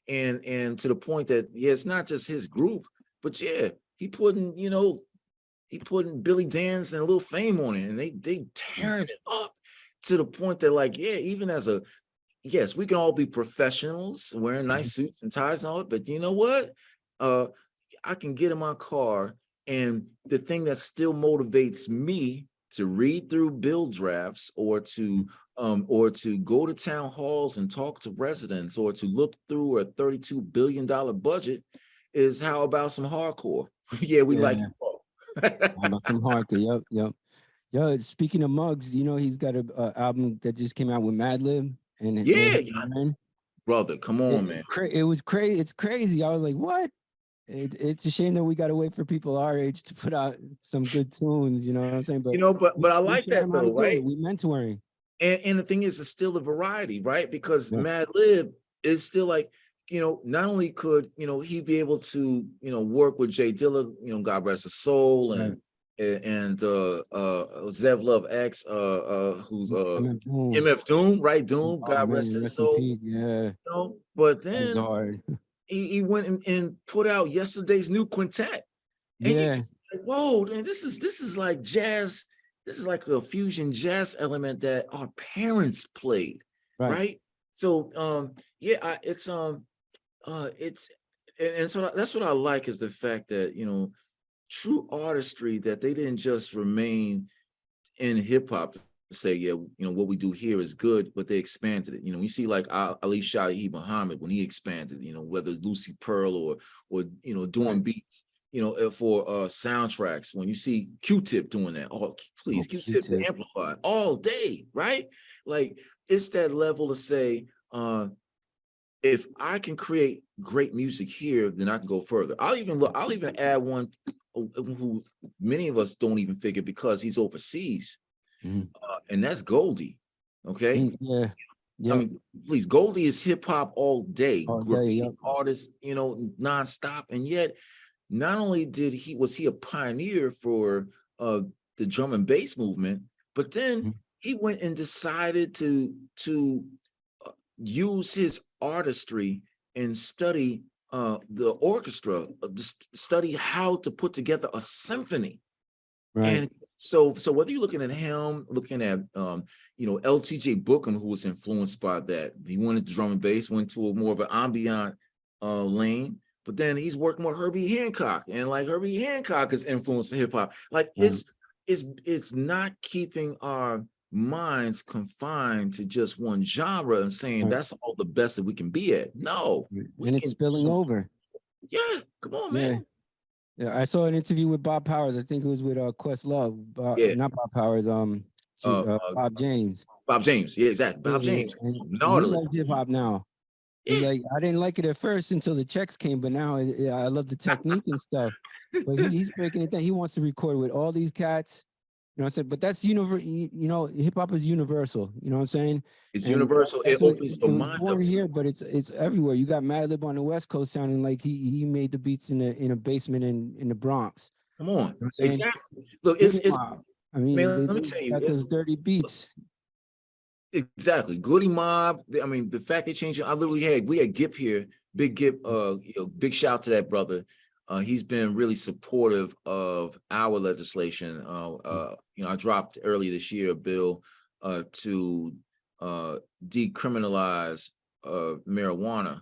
and to the point that it's not just his group, but he putting Billy Danze and Lil Fame on it, and they tearing it up to the point that like, even as a, yes, we can all be professionals wearing nice suits and ties and all it, but you know what? I can get in my car, and the thing that still motivates me to read through bill drafts or to go to town halls and talk to residents or to look through a $32 billion budget is how about some hardcore? We like it all. How about some hardcore? Yep. Yo, speaking of Muggs, you know, he's got a album that just came out with Madlib. And brother, come on, man. It was crazy. It's crazy. I was like, what? It's a shame that we got to wait for people our age to put out some good tunes. You know what I'm saying? But you know, but I like that though, right? We mentoring. And the thing is, it's still a variety, right? Because Madlib is still like, you know, not only could, you know, he be able to, you know, work with Jay Dilla, you know, God rest his soul, and Zev Love X, who's MF Doom, right? Doom, God rest his soul. You know, but then he went and put out Yesterday's New Quintet. And you just like, whoa, man, this is like jazz. This is like a fusion jazz element that our parents played, right? So it's and so that's what I like, is the fact that, you know, true artistry, that they didn't just remain in hip hop. say, yeah, what we do here is good, but they expanded it. You see, like Ali Shaheed Muhammad, when he expanded, whether Lucy Pearl or doing beats, for soundtracks. When you see Q-Tip doing that, please, Q-Tip amplified all day, right? Like, it's that level to say, if I can create great music here, then I can go further. I'll even add one who many of us don't even figure because he's overseas. And that's Goldie. Okay. Yeah. I mean, please, Goldie is hip hop all day, artist, nonstop. And yet, not only was he a pioneer for the drum and bass movement, but then he went and decided to use his artistry and study the orchestra, study how to put together a symphony. Right. And so whether you're looking at him, looking at LTJ Bookham, who was influenced by that, he wanted drum and bass, went to a more of an ambient lane, but then he's working with Herbie Hancock, and like Herbie Hancock is influenced hip hop. Like it's not keeping our minds confined to just one genre and saying that's all the best that we can be at. No, and it's spilling over. Yeah, come on, man. Yeah, I saw an interview with Bob Powers. I think it was with Questlove. Not Bob Powers. Bob James. Bob James. Yeah, exactly. Bob James. He loves hip hop now. He's like, I didn't like it at first until the checks came, but now I love the technique and stuff. But he's breaking it down. He wants to record with all these cats. You know what I'm saying? But that's hip hop is universal. You know what I'm saying? It's universal. It opens your mind up here, but it's everywhere. You got Madlib on the West Coast sounding like he made the beats in a basement in the Bronx. Come on. You know exactly. Look, it's I mean, man, let me tell you, those dirty beats. Exactly. Goody Mob. I mean, the fact they changed it, we had Gip here, Big Gip, big shout to that brother. He's been really supportive of our legislation. I dropped earlier this year a bill to decriminalize marijuana,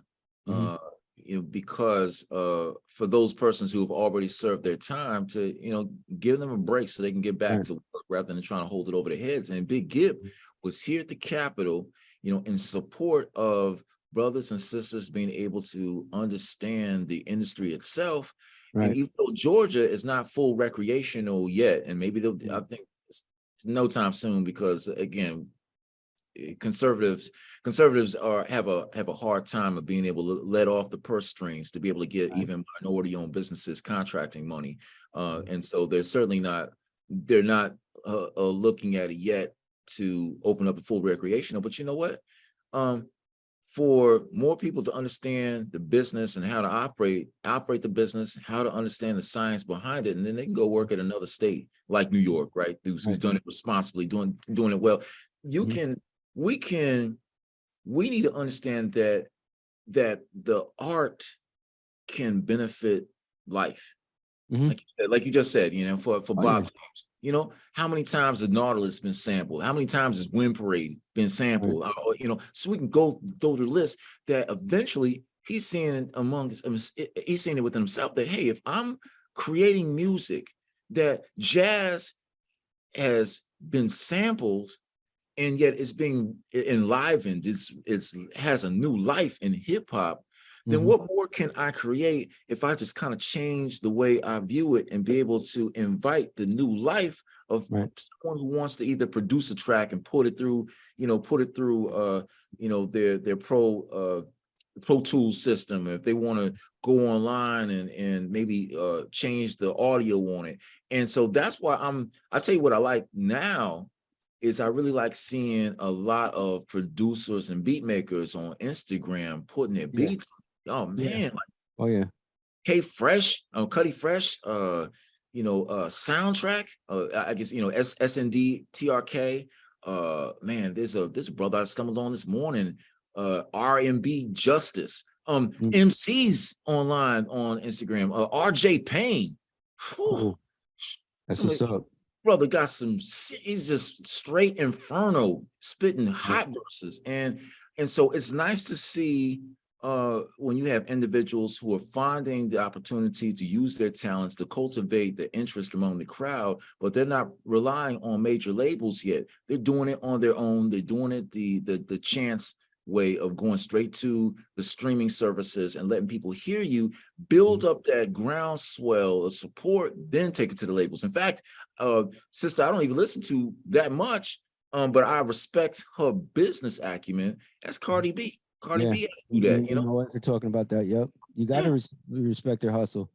because for those persons who have already served their time, to give them a break so they can get back to work rather than trying to hold it over their heads. And Big Gip was here at the Capitol, in support of brothers and sisters being able to understand the industry itself. Right. And even though Georgia is not full recreational yet, and maybe I think it's no time soon, because again, conservatives have a hard time of being able to let off the purse strings to be able to get even minority-owned businesses contracting money, and so they're not looking at it yet to open up the full recreational. But you know what? For more people to understand the business and how to operate the business, how to understand the science behind it, and then they can go work at another state like New York, right? Who's done it responsibly, doing it well. We need to understand that the art can benefit life. Like you just said, for Bob James, how many times has Nautilus been sampled? How many times has Wind Parade been sampled? So we can go through the list that eventually he's seeing he's seeing it within himself that, hey, if I'm creating music that jazz has been sampled and yet it's being enlivened, it's has a new life in hip hop, then what more can I create if I just kind of change the way I view it and be able to invite the new life of someone who wants to either produce a track and put it through their Pro Tools system, if they want to go online and maybe change the audio on it. And so that's why I tell you what I like now is I really like seeing a lot of producers and beat makers on Instagram putting their beats. Oh man! Hey Fresh, Cuddy Fresh, soundtrack. I guess SND TRK. Man, there's a brother I stumbled on this morning. RMB Justice. MCs online on Instagram. RJ Payne. That's what's up. Brother got he's just straight inferno, spitting hot verses, and so it's nice to see when you have individuals who are finding the opportunity to use their talents to cultivate the interest among the crowd, but they're not relying on major labels yet. They're doing it on their own. They're doing it the chance way of going straight to the streaming services and letting people hear you, build up that groundswell of support, then take it to the labels. In fact, sister, I don't even listen to that much, but I respect her business acumen. That's Cardi B. Cardi Yeah. B do that, you know? My wife are talking about that. Yep. You got to respect her hustle.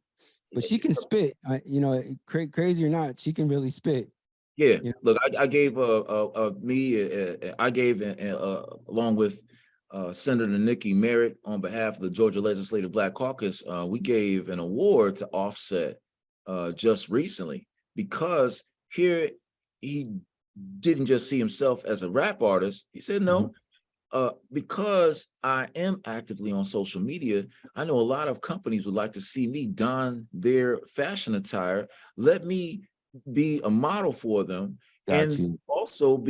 But she can spit. Crazy or not, she can really spit. Yeah. You know? Look, I gave along with Senator Nikki Merritt on behalf of the Georgia Legislative Black Caucus, we gave an award to Offset just recently, because here he didn't just see himself as a rap artist. He said, no, because I am actively on social media, I know a lot of companies would like to see me don their fashion attire. Let me be a model for them. And also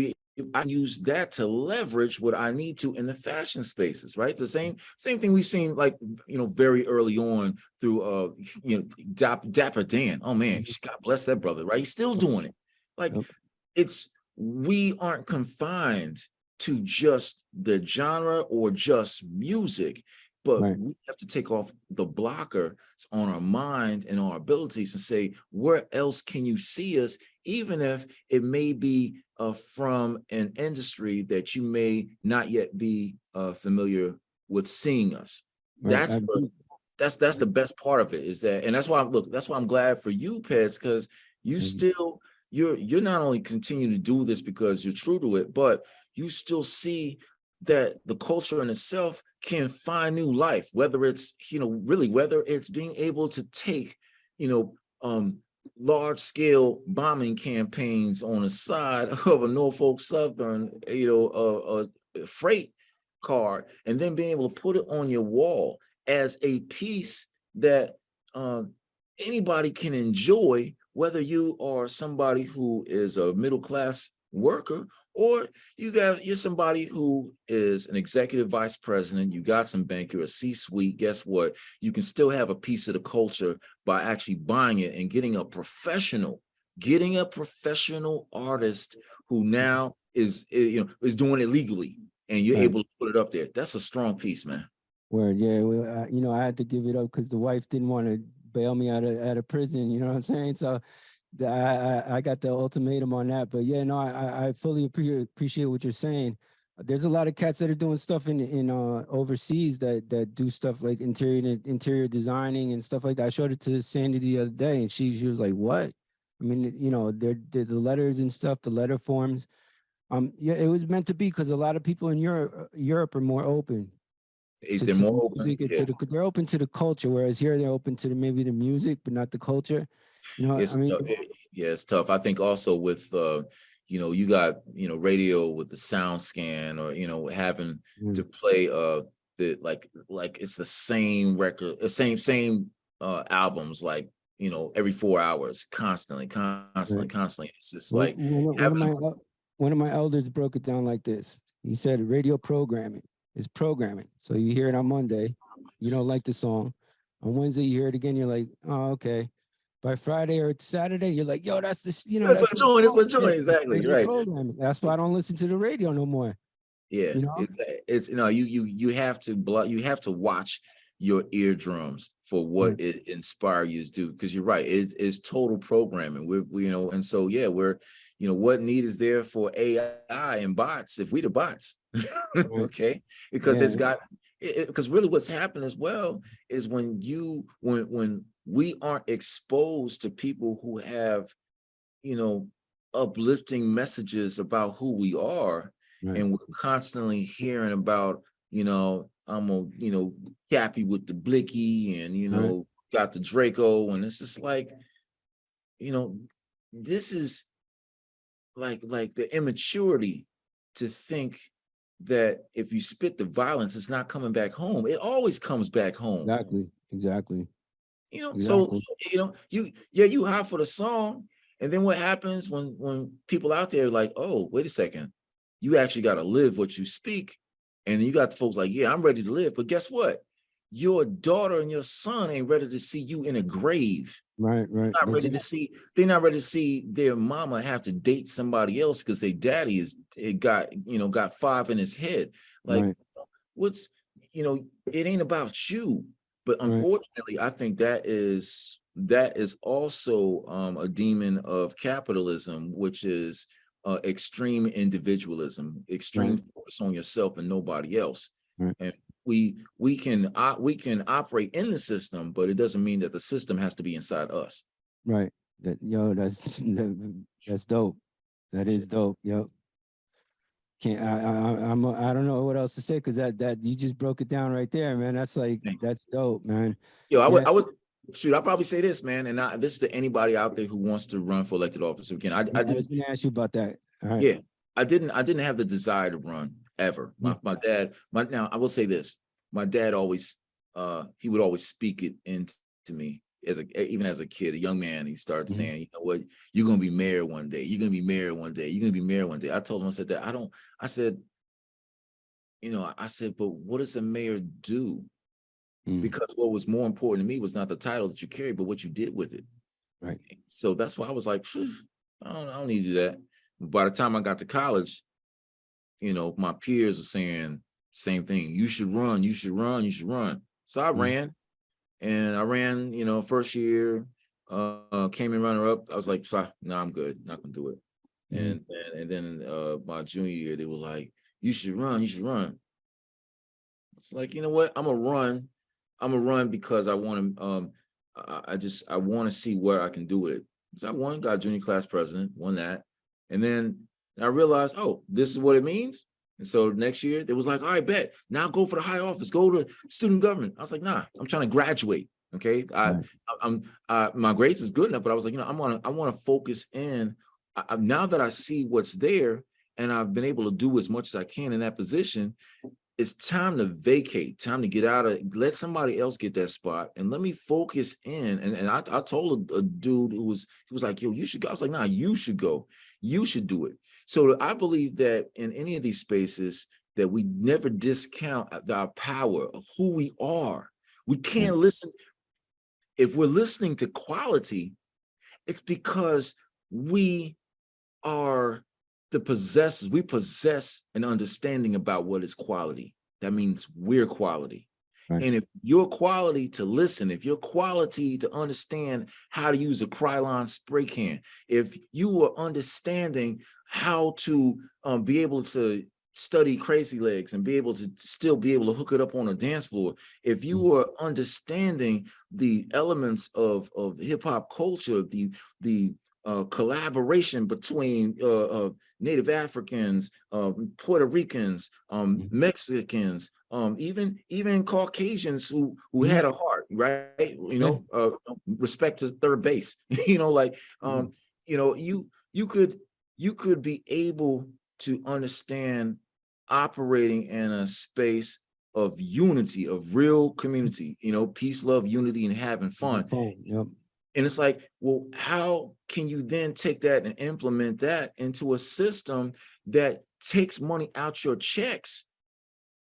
I use that to leverage what I need to in the fashion spaces, right? The same thing we've seen, like, very early on through, Dapper Dan. Oh man, God bless that brother, right? He's still doing it. Like, we aren't confined to just the genre or just music, but we have to take off the blocker on our mind and our abilities and say, where else can you see us, even if it may be from an industry that you may not yet be familiar with seeing us. That's the best part of it, is that, and that's why I'm glad for you, Pets, because you're not only continuing to do this because you're true to it, but you still see that the culture in itself can find new life, whether it's, whether it's being able to take, large scale bombing campaigns on the side of a Norfolk Southern, freight car, and then being able to put it on your wall as a piece that anybody can enjoy, whether you are somebody who is a middle-class worker, or you're somebody who is an executive vice president, you got some bank, you're a C-suite. Guess what? You can still have a piece of the culture by actually buying it and getting a professional artist who now is doing it legally, and you're able to put it up there. That's a strong piece, man. Word, yeah. Well, I had to give it up because the wife didn't want to bail me out of prison. You know what I'm saying? So I got the ultimatum on that. But yeah, no, I fully appreciate what you're saying. There's a lot of cats that are doing stuff in overseas that do stuff like interior designing and stuff like that. I showed it to Sandy the other day, and she was like, "What?" I mean, they're the letters and stuff, the letter forms. Yeah, it was meant to be, because a lot of people in Europe are more open. They're more open. They're open to the culture, whereas here they're open to maybe the music, but not the culture. It's tough. I think also with you got radio with the sound scan, or having to play the like it's the same record, same albums, like every 4 hours, constantly. It's just like one of my elders broke it down like this. He said radio programming is programming. So you hear it on Monday, you don't like the song. On Wednesday, you hear it again, you're like, oh, okay. By Friday or Saturday, you're like, yo, that's the, that's what joint, exactly, right. Programming. That's why I don't listen to the radio no more. Yeah, it's you have to watch your eardrums for what it inspire you to do, because you're right, it's total programming. And so we're what need is there for AI and bots if we the bots? Okay, because because really what's happened as well is when we aren't exposed to people who have uplifting messages about who we are, and we're constantly hearing about I'm a Cappy with the blicky, and got the Draco, and it's just like this is like the immaturity to think that if you spit the violence, it's not coming back home. It always comes back home. Exactly. So you hot for the song, and then what happens when people out there are like, oh, wait a second, you actually got to live what you speak, and you got the folks like, yeah, I'm ready to live, but guess what? your daughter and your son ain't ready to see you in a grave. Right, right. Not ready to see, they're not ready to see their mama have to date somebody else because their daddy got 5 in his head. Like, Right, what's, it ain't about you. But right, unfortunately, I think that is also a demon of capitalism, which is extreme individualism, extreme right, focus on yourself and nobody else. right, And we can operate in the system, but it doesn't mean that the system has to be inside us. right. That's dope. That is dope. Yo, can't I don't know what else to say because that you just broke it down right there, man. That's like Thanks. that's dope, man. Yo, Yeah, I would shoot. I'll probably say this, man, and this is to anybody out there who wants to run for elected office. Again, I I was didn't. gonna ask you about that. All right. Yeah, I didn't have the desire to run ever. My dad. Now I will say this. My dad always he would always speak it into me even as a kid, a young man. He started saying, you know what, you're gonna be mayor one day. You're gonna be mayor one day. You're gonna be mayor one day. I told him, I said that I don't. I said, I said, but what does a mayor do? Because what was more important to me was not the title that you carry, but what you did with it. Right. So that's why I was like, I don't need to do that. By the time I got to college, my peers were saying same thing. You should run, you should run, you should run. So I ran, and I ran, first year, came in runner up. I was like, no, I'm good, not gonna do it. And then my junior year, they were like, you should run, you should run. It's like, you know what? I'm gonna run because I want to. I want to see where I can do with it. So I won, got junior class president, won that, and then I realized, oh, this is what it means. And so next year, they was like, all right, bet. Now go for the high office, go to student government. I was like, nah, I'm trying to graduate. Okay, I'm my grades is good enough, but I was like, I want to focus in. Now that I see what's there, and I've been able to do as much as I can in that position, it's time to vacate, time to get out of, let somebody else get that spot and let me focus in. And I told a dude he was like, yo, you should go. I was like, nah, you should go. You should do it. So I believe that in any of these spaces that we never discount our power of who we are. We can't listen. If we're listening to quality, it's because we are the possessors. We possess an understanding about what is quality. That means we're quality. Right. And if your quality to listen, if your quality to understand how to use a Krylon spray can, if you are understanding how to be able to study Crazy Legs and be able to still be able to hook it up on a dance floor, if you are understanding the elements of hip hop culture, the collaboration between Native Africans, Puerto Ricans, Mexicans, even Caucasians who had a heart, right? Respect to third base. You could be able to understand operating in a space of unity, of real community, peace, love, unity, and having fun. Yep. And it's like, well, how can you then take that and implement that into a system that takes money out your checks,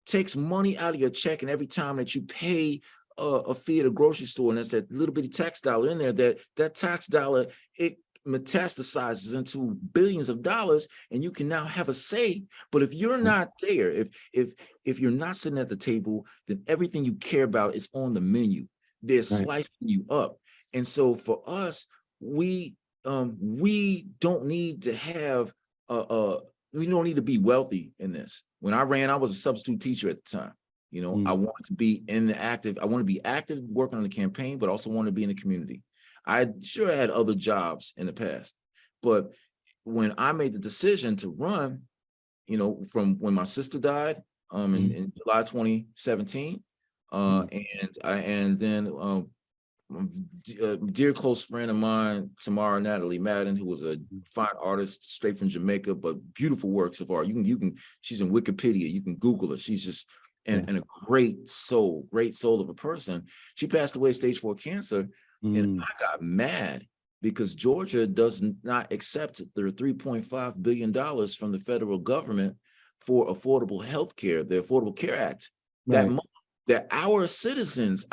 takes money out of your check, and every time that you pay a fee at a grocery store, and there's that little bitty tax dollar in there, that tax dollar, it metastasizes into billions of dollars, and you can now have a say. But if you're not there, if you're not sitting at the table, then everything you care about is on the menu. They're slicing you up. And so for us, we don't need to have we don't need to be wealthy in this. When I ran, I was a substitute teacher at the time. I wanted to be I want to be active working on the campaign, but also want to be in the community. I sure had other jobs in the past, but when I made the decision to run, from when my sister died in July 2017, and then a dear close friend of mine, Tamara Natalie Madden, who was a fine artist straight from Jamaica, but beautiful works of art. You can she's in Wikipedia, you can Google her. She's just and a great soul of a person. She passed away stage 4 cancer, and I got mad because Georgia does not accept the $3.5 billion from the federal government for affordable health care, the Affordable Care Act. That money that our citizens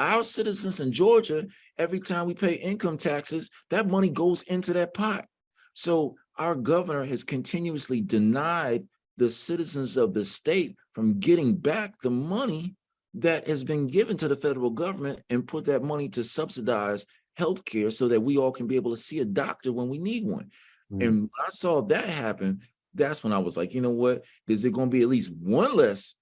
in Georgia, every time we pay income taxes, that money goes into that pot. So our governor has continuously denied the citizens of the state from getting back the money that has been given to the federal government and put that money to subsidize healthcare so that we all can be able to see a doctor when we need one. Right. And when I saw that happen, that's when I was like, you know what? Is there going to be at least one less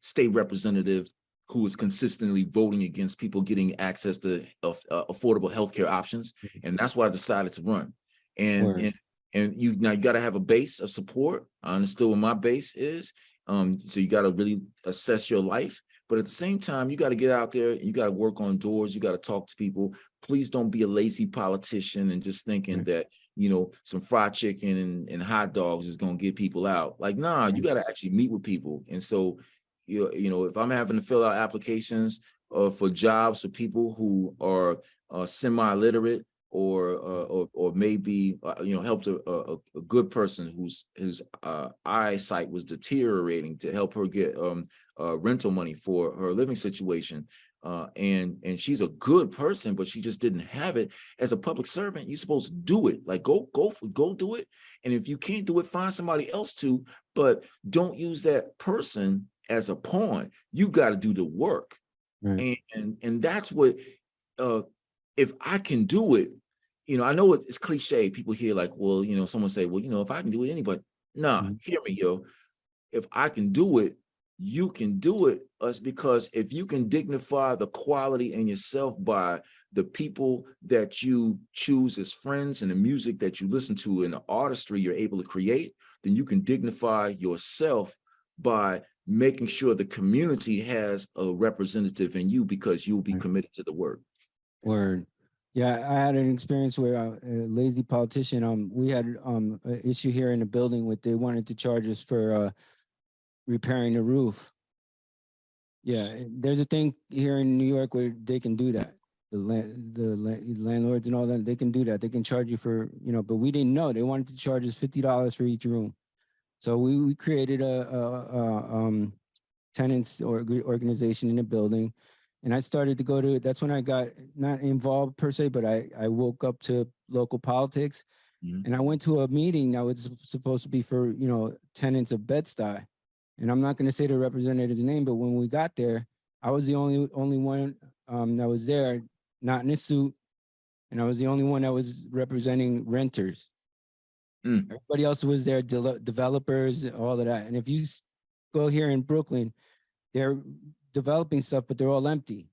state representative who is consistently voting against people getting access to affordable healthcare options? And that's why I decided to run. And you got to have a base of support. I understood what my base is. So you got to really assess your life. But at the same time, you got to get out there, you got to work on doors, you got to talk to people. Please don't be a lazy politician and just thinking that, you know, some fried chicken and hot dogs is going to get people out. Like, nah, you got to actually meet with people. And so, you know, if I'm having to fill out applications for jobs for people who are semi-literate or maybe, you know, helped a good person whose eyesight was deteriorating to help her get rental money for her living situation. And she's a good person, but she just didn't have it. As a public servant, you're supposed to do it. Like go do it. And if you can't do it, find somebody else to, but don't use that person as a pawn. You got to do the work. Right. And that's what, if I can do it, you know, I know it's cliche. People hear like, well, you know, someone say, well, you know, if I can do it, anybody. Nah, hear me, yo. If I can do it, you can do it. Because if you can dignify the quality in yourself by the people that you choose as friends and the music that you listen to and the artistry you're able to create, then you can dignify yourself by making sure the community has a representative in you because you'll be committed to the work. Word. Yeah, I had an experience where a lazy politician, we had an issue here in the building with they wanted to charge us for repairing the roof. Yeah, there's a thing here in New York where they can do that. The landlords and all that, they can do that. They can charge you for, you know, but we didn't know. They wanted to charge us $50 for each room. So we created a tenants organization in the building. And I started to go to, that's when I got not involved per se, but I woke up to local politics. And I went to a meeting that was supposed to be for, you know, tenants of Bed-Stuy. And I'm not going to say the representative's name, but when we got there, I was the only one that was there, not in a suit. And I was the only one that was representing renters. Everybody else was there, developers, all of that. And if you go here in Brooklyn, they're developing stuff, but they're all empty.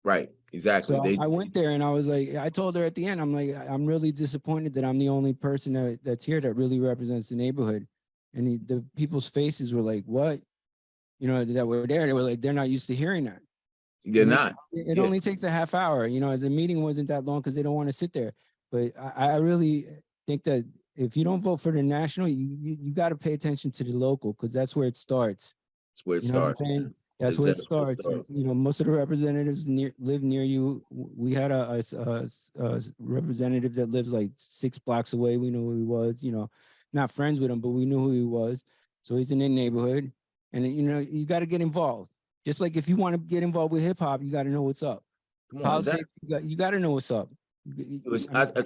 Right, exactly. So I went there and I was like, I told her at the end, I'm like, I'm really disappointed that I'm the only person that's here that really represents the neighborhood. And the people's faces were like, what? You know, that were there, they were like, they're not used to hearing that. They're not. It only takes a half hour. You know, the meeting wasn't that long because they don't want to sit there. But I really think that if you don't vote for the national, you got to pay attention to the local because that's where it starts. That's where it starts. That's where it starts. You know, most of the representatives live near you. We had a representative that lives like 6 blocks away. We know who he was, you know, not friends with him, but we knew who he was. So he's in the neighborhood. And, you know, you got to get involved. Just like if you want to get involved with hip hop, you got to know what's up. Come on, politics, you got to know what's up. I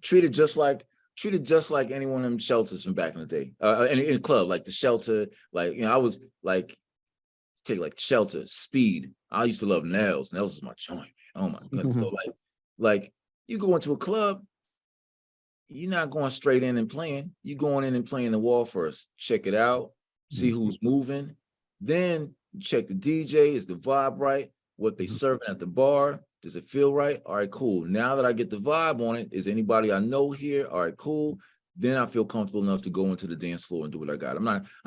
treated just like anyone in shelters from back in the day. In a club, like the shelter, like, you know, I was like, take like shelter, speed. I used to love Nails. Nails is my joint, man. Oh my goodness. So like you go into a club, you're not going straight in and playing. You going in and playing the wall first. Check it out, see who's moving. Then check the DJ. Is the vibe right? What they serving at the bar? Does it feel right? All right, cool. Now that I get the vibe on it, is anybody I know here? All right, cool. Then I feel comfortable enough to go into the dance floor and do what I got. I'm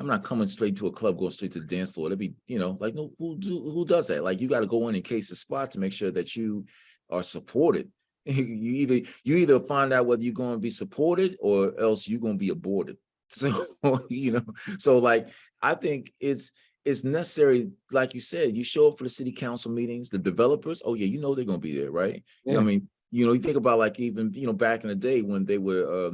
not coming straight to a club, going straight to the dance floor. That'd be, you know, like, no, who does that? Like, you got to go in case the spot to make sure that you are supported. You either find out whether you're going to be supported or else you're going to be aborted. So, you know, so like, I think it's necessary, like you said, you show up for the city council meetings, the developers, oh yeah, you know they're going to be there, right? Yeah. I mean, you know, you think about like even, you know, back in the day when they were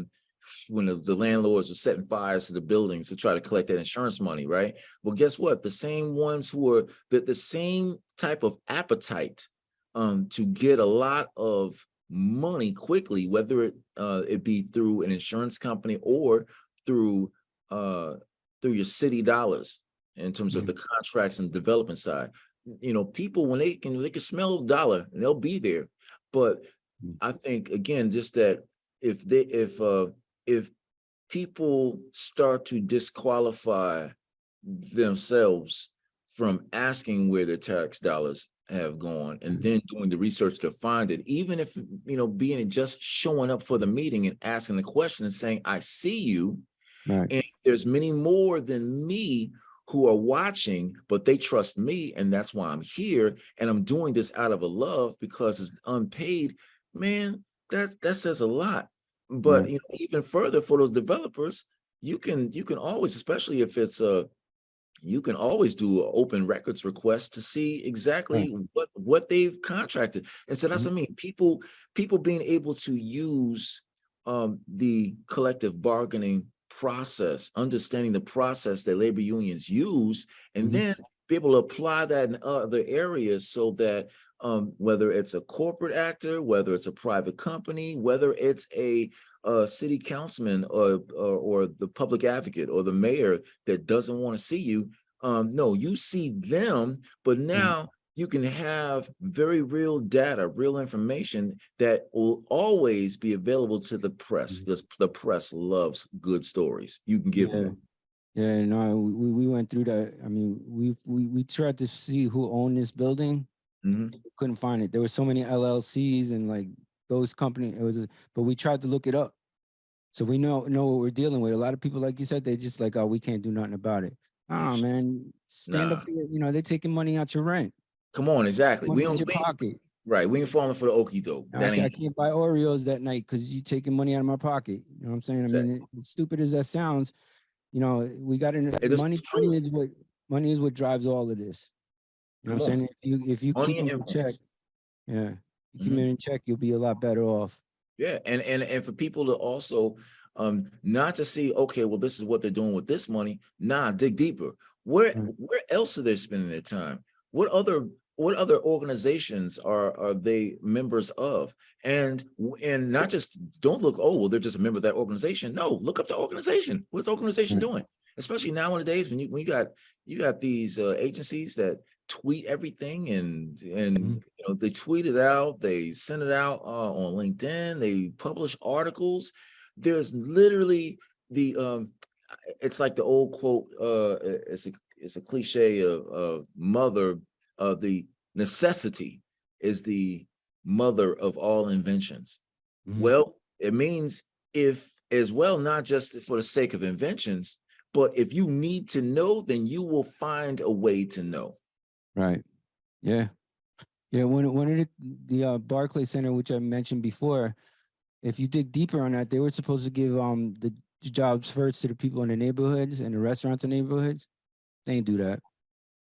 when the landlords were setting fires to the buildings to try to collect that insurance money, right? Well, guess what? The same ones who are the same type of appetite to get a lot of money quickly, whether it be through an insurance company or through your city dollars in terms of the contracts and development side. You know, people when they can smell a dollar and they'll be there. But I think again, just that if people start to disqualify themselves from asking where their tax dollars have gone and then doing the research to find it, even if, you know, being just showing up for the meeting and asking the question and saying, I see you, Right. and there's many more than me who are watching, but they trust me, and that's why I'm here, and I'm doing this out of a love because it's unpaid. Man, that says a lot. But Right. you know, even further for those developers, you can always, especially if it's you can always do an open records request to see exactly what they've contracted. And so that's what I mean. People being able to use the collective bargaining process, understanding the process that labor unions use, and then be able to apply that in other areas so that whether it's a corporate actor, whether it's a private company, whether it's a city councilman or the public advocate or the mayor that doesn't want to see you, no, you see them, but now you can have very real data, real information that will always be available to the press because the press loves good stories. You can give them. Yeah, no, we went through that. I mean, we tried to see who owned this building. Couldn't find it. There were so many LLCs and like those companies. But we tried to look it up, so we know what we're dealing with. A lot of people, like you said, they just like, oh, we can't do nothing about it. Oh man, stand up for your, you know, they're taking money out your rent. Come on, exactly. Money out your pocket. Right, we ain't falling for the okie doke. I can't buy Oreos that night because you taking money out of my pocket. You know what I'm saying? I mean, as stupid as that sounds, you know, we got in money. Money is what drives all of this. You know what I'm saying? If you keep them in check, you keep them in check, you'll be a lot better off. Yeah, and for people to also not to see, okay, well, this is what they're doing with this money. Nah, dig deeper. Where else are they spending their time? What other organizations are they members of? And not just don't look, oh, well, they're just a member of that organization. No, look up the organization. What's the organization doing? Especially nowadays when you got these agencies that tweet everything and you know, they tweet it out, they send it out on LinkedIn, they publish articles. There's literally the it's like the old quote, it's a cliche of mother of the necessity is the mother of all inventions. Well, it means if as well, not just for the sake of inventions, but if you need to know, then you will find a way to know. Right. Yeah. Yeah. When the Barclay Center, which I mentioned before, if you dig deeper on that, they were supposed to give the jobs first to the people in the neighborhoods and the restaurants in neighborhoods. They ain't do that.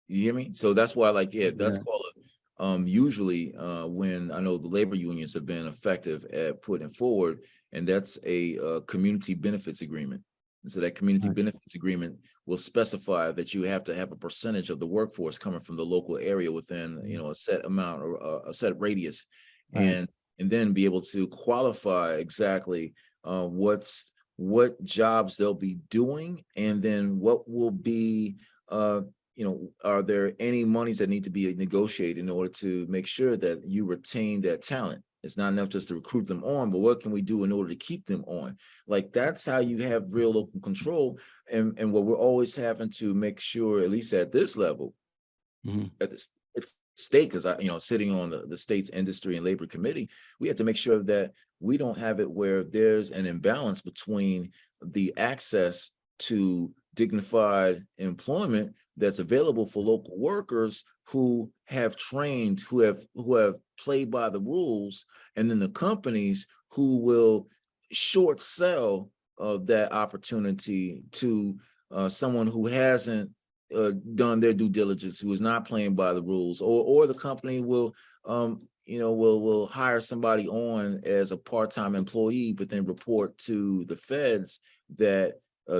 You hear me? So that's why, like, yeah, that's called usually when I know the labor unions have been effective at putting forward, and that's a community benefits agreement. And so that community benefits agreement will specify that you have to have a percentage of the workforce coming from the local area within, you know, a set amount or a set radius, and then be able to qualify exactly what jobs they'll be doing, and then what will be you know, are there any monies that need to be negotiated in order to make sure that you retain that talent? It's not enough just to recruit them on, but what can we do in order to keep them on? Like, that's how you have real local control. And what we're always having to make sure, at least at this level, at the state, because you know, sitting on the state's industry and labor committee, we have to make sure that we don't have it where there's an imbalance between the access to dignified employment that's available for local workers who have trained, who have played by the rules, and then the companies who will short sell that opportunity to someone who hasn't done their due diligence, who is not playing by the rules, or the company will will hire somebody on as a part-time employee, but then report to the feds that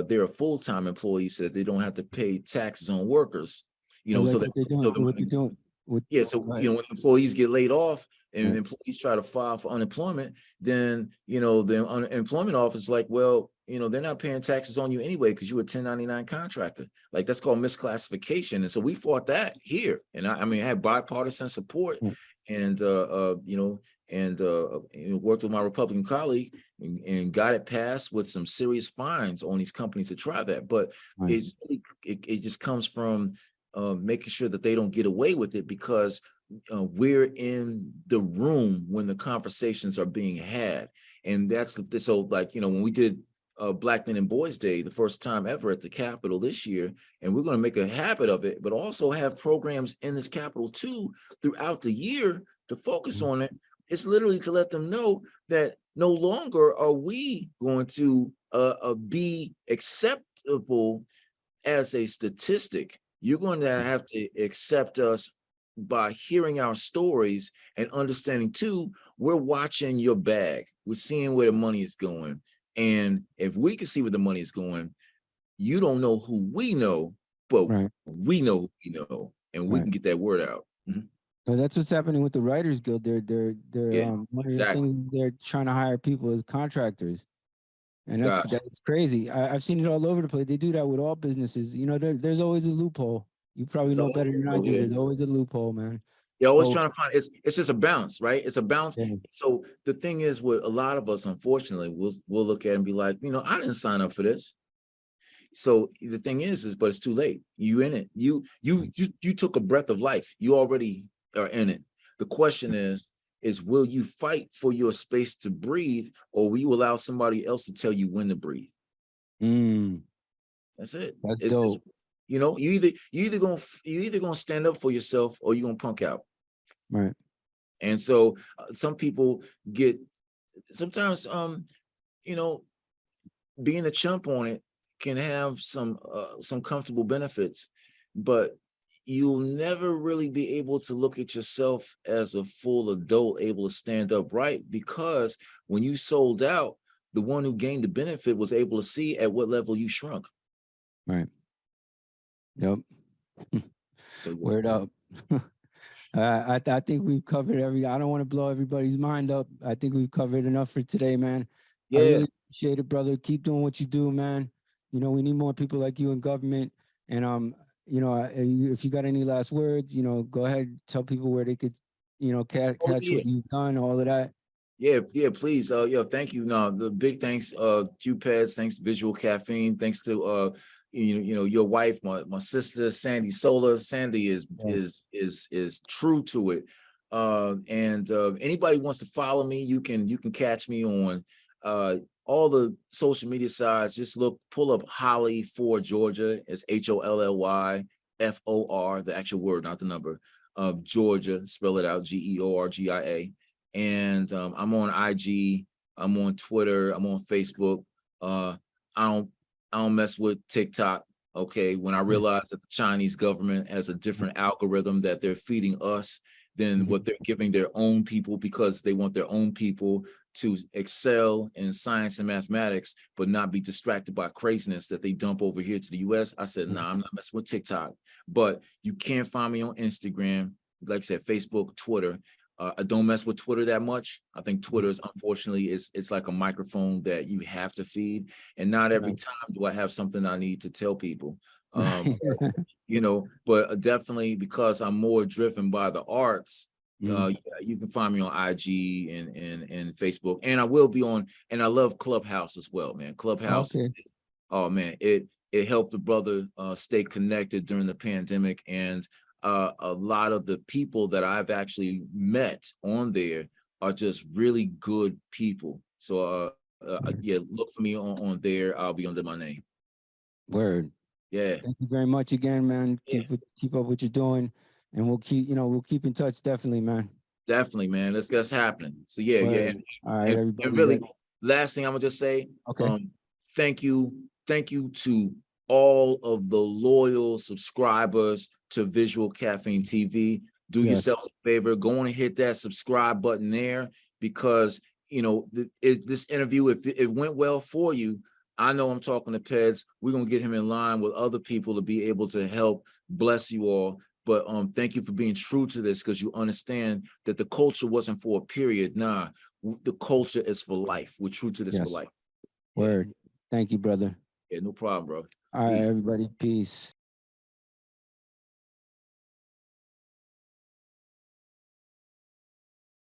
they're a full-time employee, so that they don't have to pay taxes on workers. Or So like that what they're doing, so the what they're money, doing with, yeah, so right, when employees get laid off and right, employees try to file for unemployment, then the unemployment office is like, well, they're not paying taxes on you anyway because you're a 1099 contractor. Like, that's called misclassification. And so we fought that here. And I mean, I had bipartisan support, right, and worked with my Republican colleague, and got it passed with some serious fines on these companies to try that. But right, it just comes from making sure that they don't get away with it, because we're in the room when the conversations are being had. And that's so, like, when we did Black Men and Boys Day, the first time ever at the Capitol this year, and we're going to make a habit of it, but also have programs in this Capitol too throughout the year to focus on it. It's literally to let them know that no longer are we going to be acceptable as a statistic. You're going to have to accept us by hearing our stories and understanding too, we're watching your bag. We're seeing where the money is going. And if we can see where the money is going, you don't know who we know, but right, we know who we know, and we right. can get that word out. So that's what's happening with the Writers Guild. They're Yeah, one of the exactly. things they're trying to hire people as contractors. And Gosh, that's crazy. I've seen it all over the place. They do that with all businesses. There's always a loophole. You probably it's know always better than I do. yeah. There's always a loophole, man. You're always Oh, trying to find it's just a balance, right? It's a balance. yeah, So the thing is, with a lot of us, unfortunately, we'll look at it and be like, I didn't sign up for this. So the thing is, but it's too late. You in it. You took a breath of life. You already are in it. The question is will you fight for your space to breathe, or will you allow somebody else to tell you when to breathe? mm, That's it. that's It's dope. you either gonna stand up for yourself, or you're gonna punk out. Right. And so some people get sometimes you know being a chump on it can have some comfortable benefits, but you'll never really be able to look at yourself as a full adult able to stand upright, because when you sold out, the one who gained the benefit was able to see at what level you shrunk. Right. Yep. So yeah, Word up. I think we've covered I don't want to blow everybody's mind up. I think we've covered enough for today, man. I yeah, really appreciate it, brother. Keep doing what you do, man. We need more people like you in government. And if you got any last words, go ahead, tell people where they could, oh catch yeah. what you've done, all of that. Yeah, please. Thank you. No, the big thanks, Pads, thanks to Visual Caffeine, thanks to your wife, my sister, Sandy Solar. Sandy is Yeah. is true to it. And anybody wants to follow me, you can catch me on all the social media sites. Just pull up Holly for Georgia. It's HOLLYFOR, the actual word, not the number, of Georgia. Spell it out, GEORGIA. And I'm on IG, I'm on Twitter, I'm on Facebook. I don't mess with TikTok. Okay, when I realized that the Chinese government has a different algorithm that they're feeding us than what they're giving their own people, because they want their own people to excel in science and mathematics, but not be distracted by craziness that they dump over here to the US. I said, nah, I'm not messing with TikTok. But you can't find me on Instagram, like I said, Facebook, Twitter. I don't mess with Twitter that much. I think Twitter is, unfortunately, it's like a microphone that you have to feed, and not every Right. time do I have something I need to tell people. Right. But definitely, because I'm more driven by the arts. Mm. You can find me on IG and Facebook, and I will be on. And I love Clubhouse as well, man. Clubhouse, Okay. oh man, it helped the brother stay connected during the pandemic. And a lot of the people that I've actually met on there are just really good people. So yeah, look for me on there. I'll be under my name. Word. Yeah, Thank you very much again, man. yeah, Keep up what you're doing, and we'll keep in touch, definitely, man. definitely, man. That's happening. So yeah, yeah, Word. All right, and everybody. really, last thing I'm gonna just say, Okay. thank you to all of the loyal subscribers to Visual Caffeine TV. Do Yes. yourselves a favor, go on and hit that subscribe button there, because you know this interview, if it went well for you, I know I'm talking to Peds. We're gonna get him in line with other people to be able to help bless you all. But thank you for being true to this, because you understand that the culture wasn't for a period. Nah, the culture is for life. We're true to this for Yes. life. Word. Thank you, brother. Yeah, no problem, bro. All right, Peace. everybody. Peace.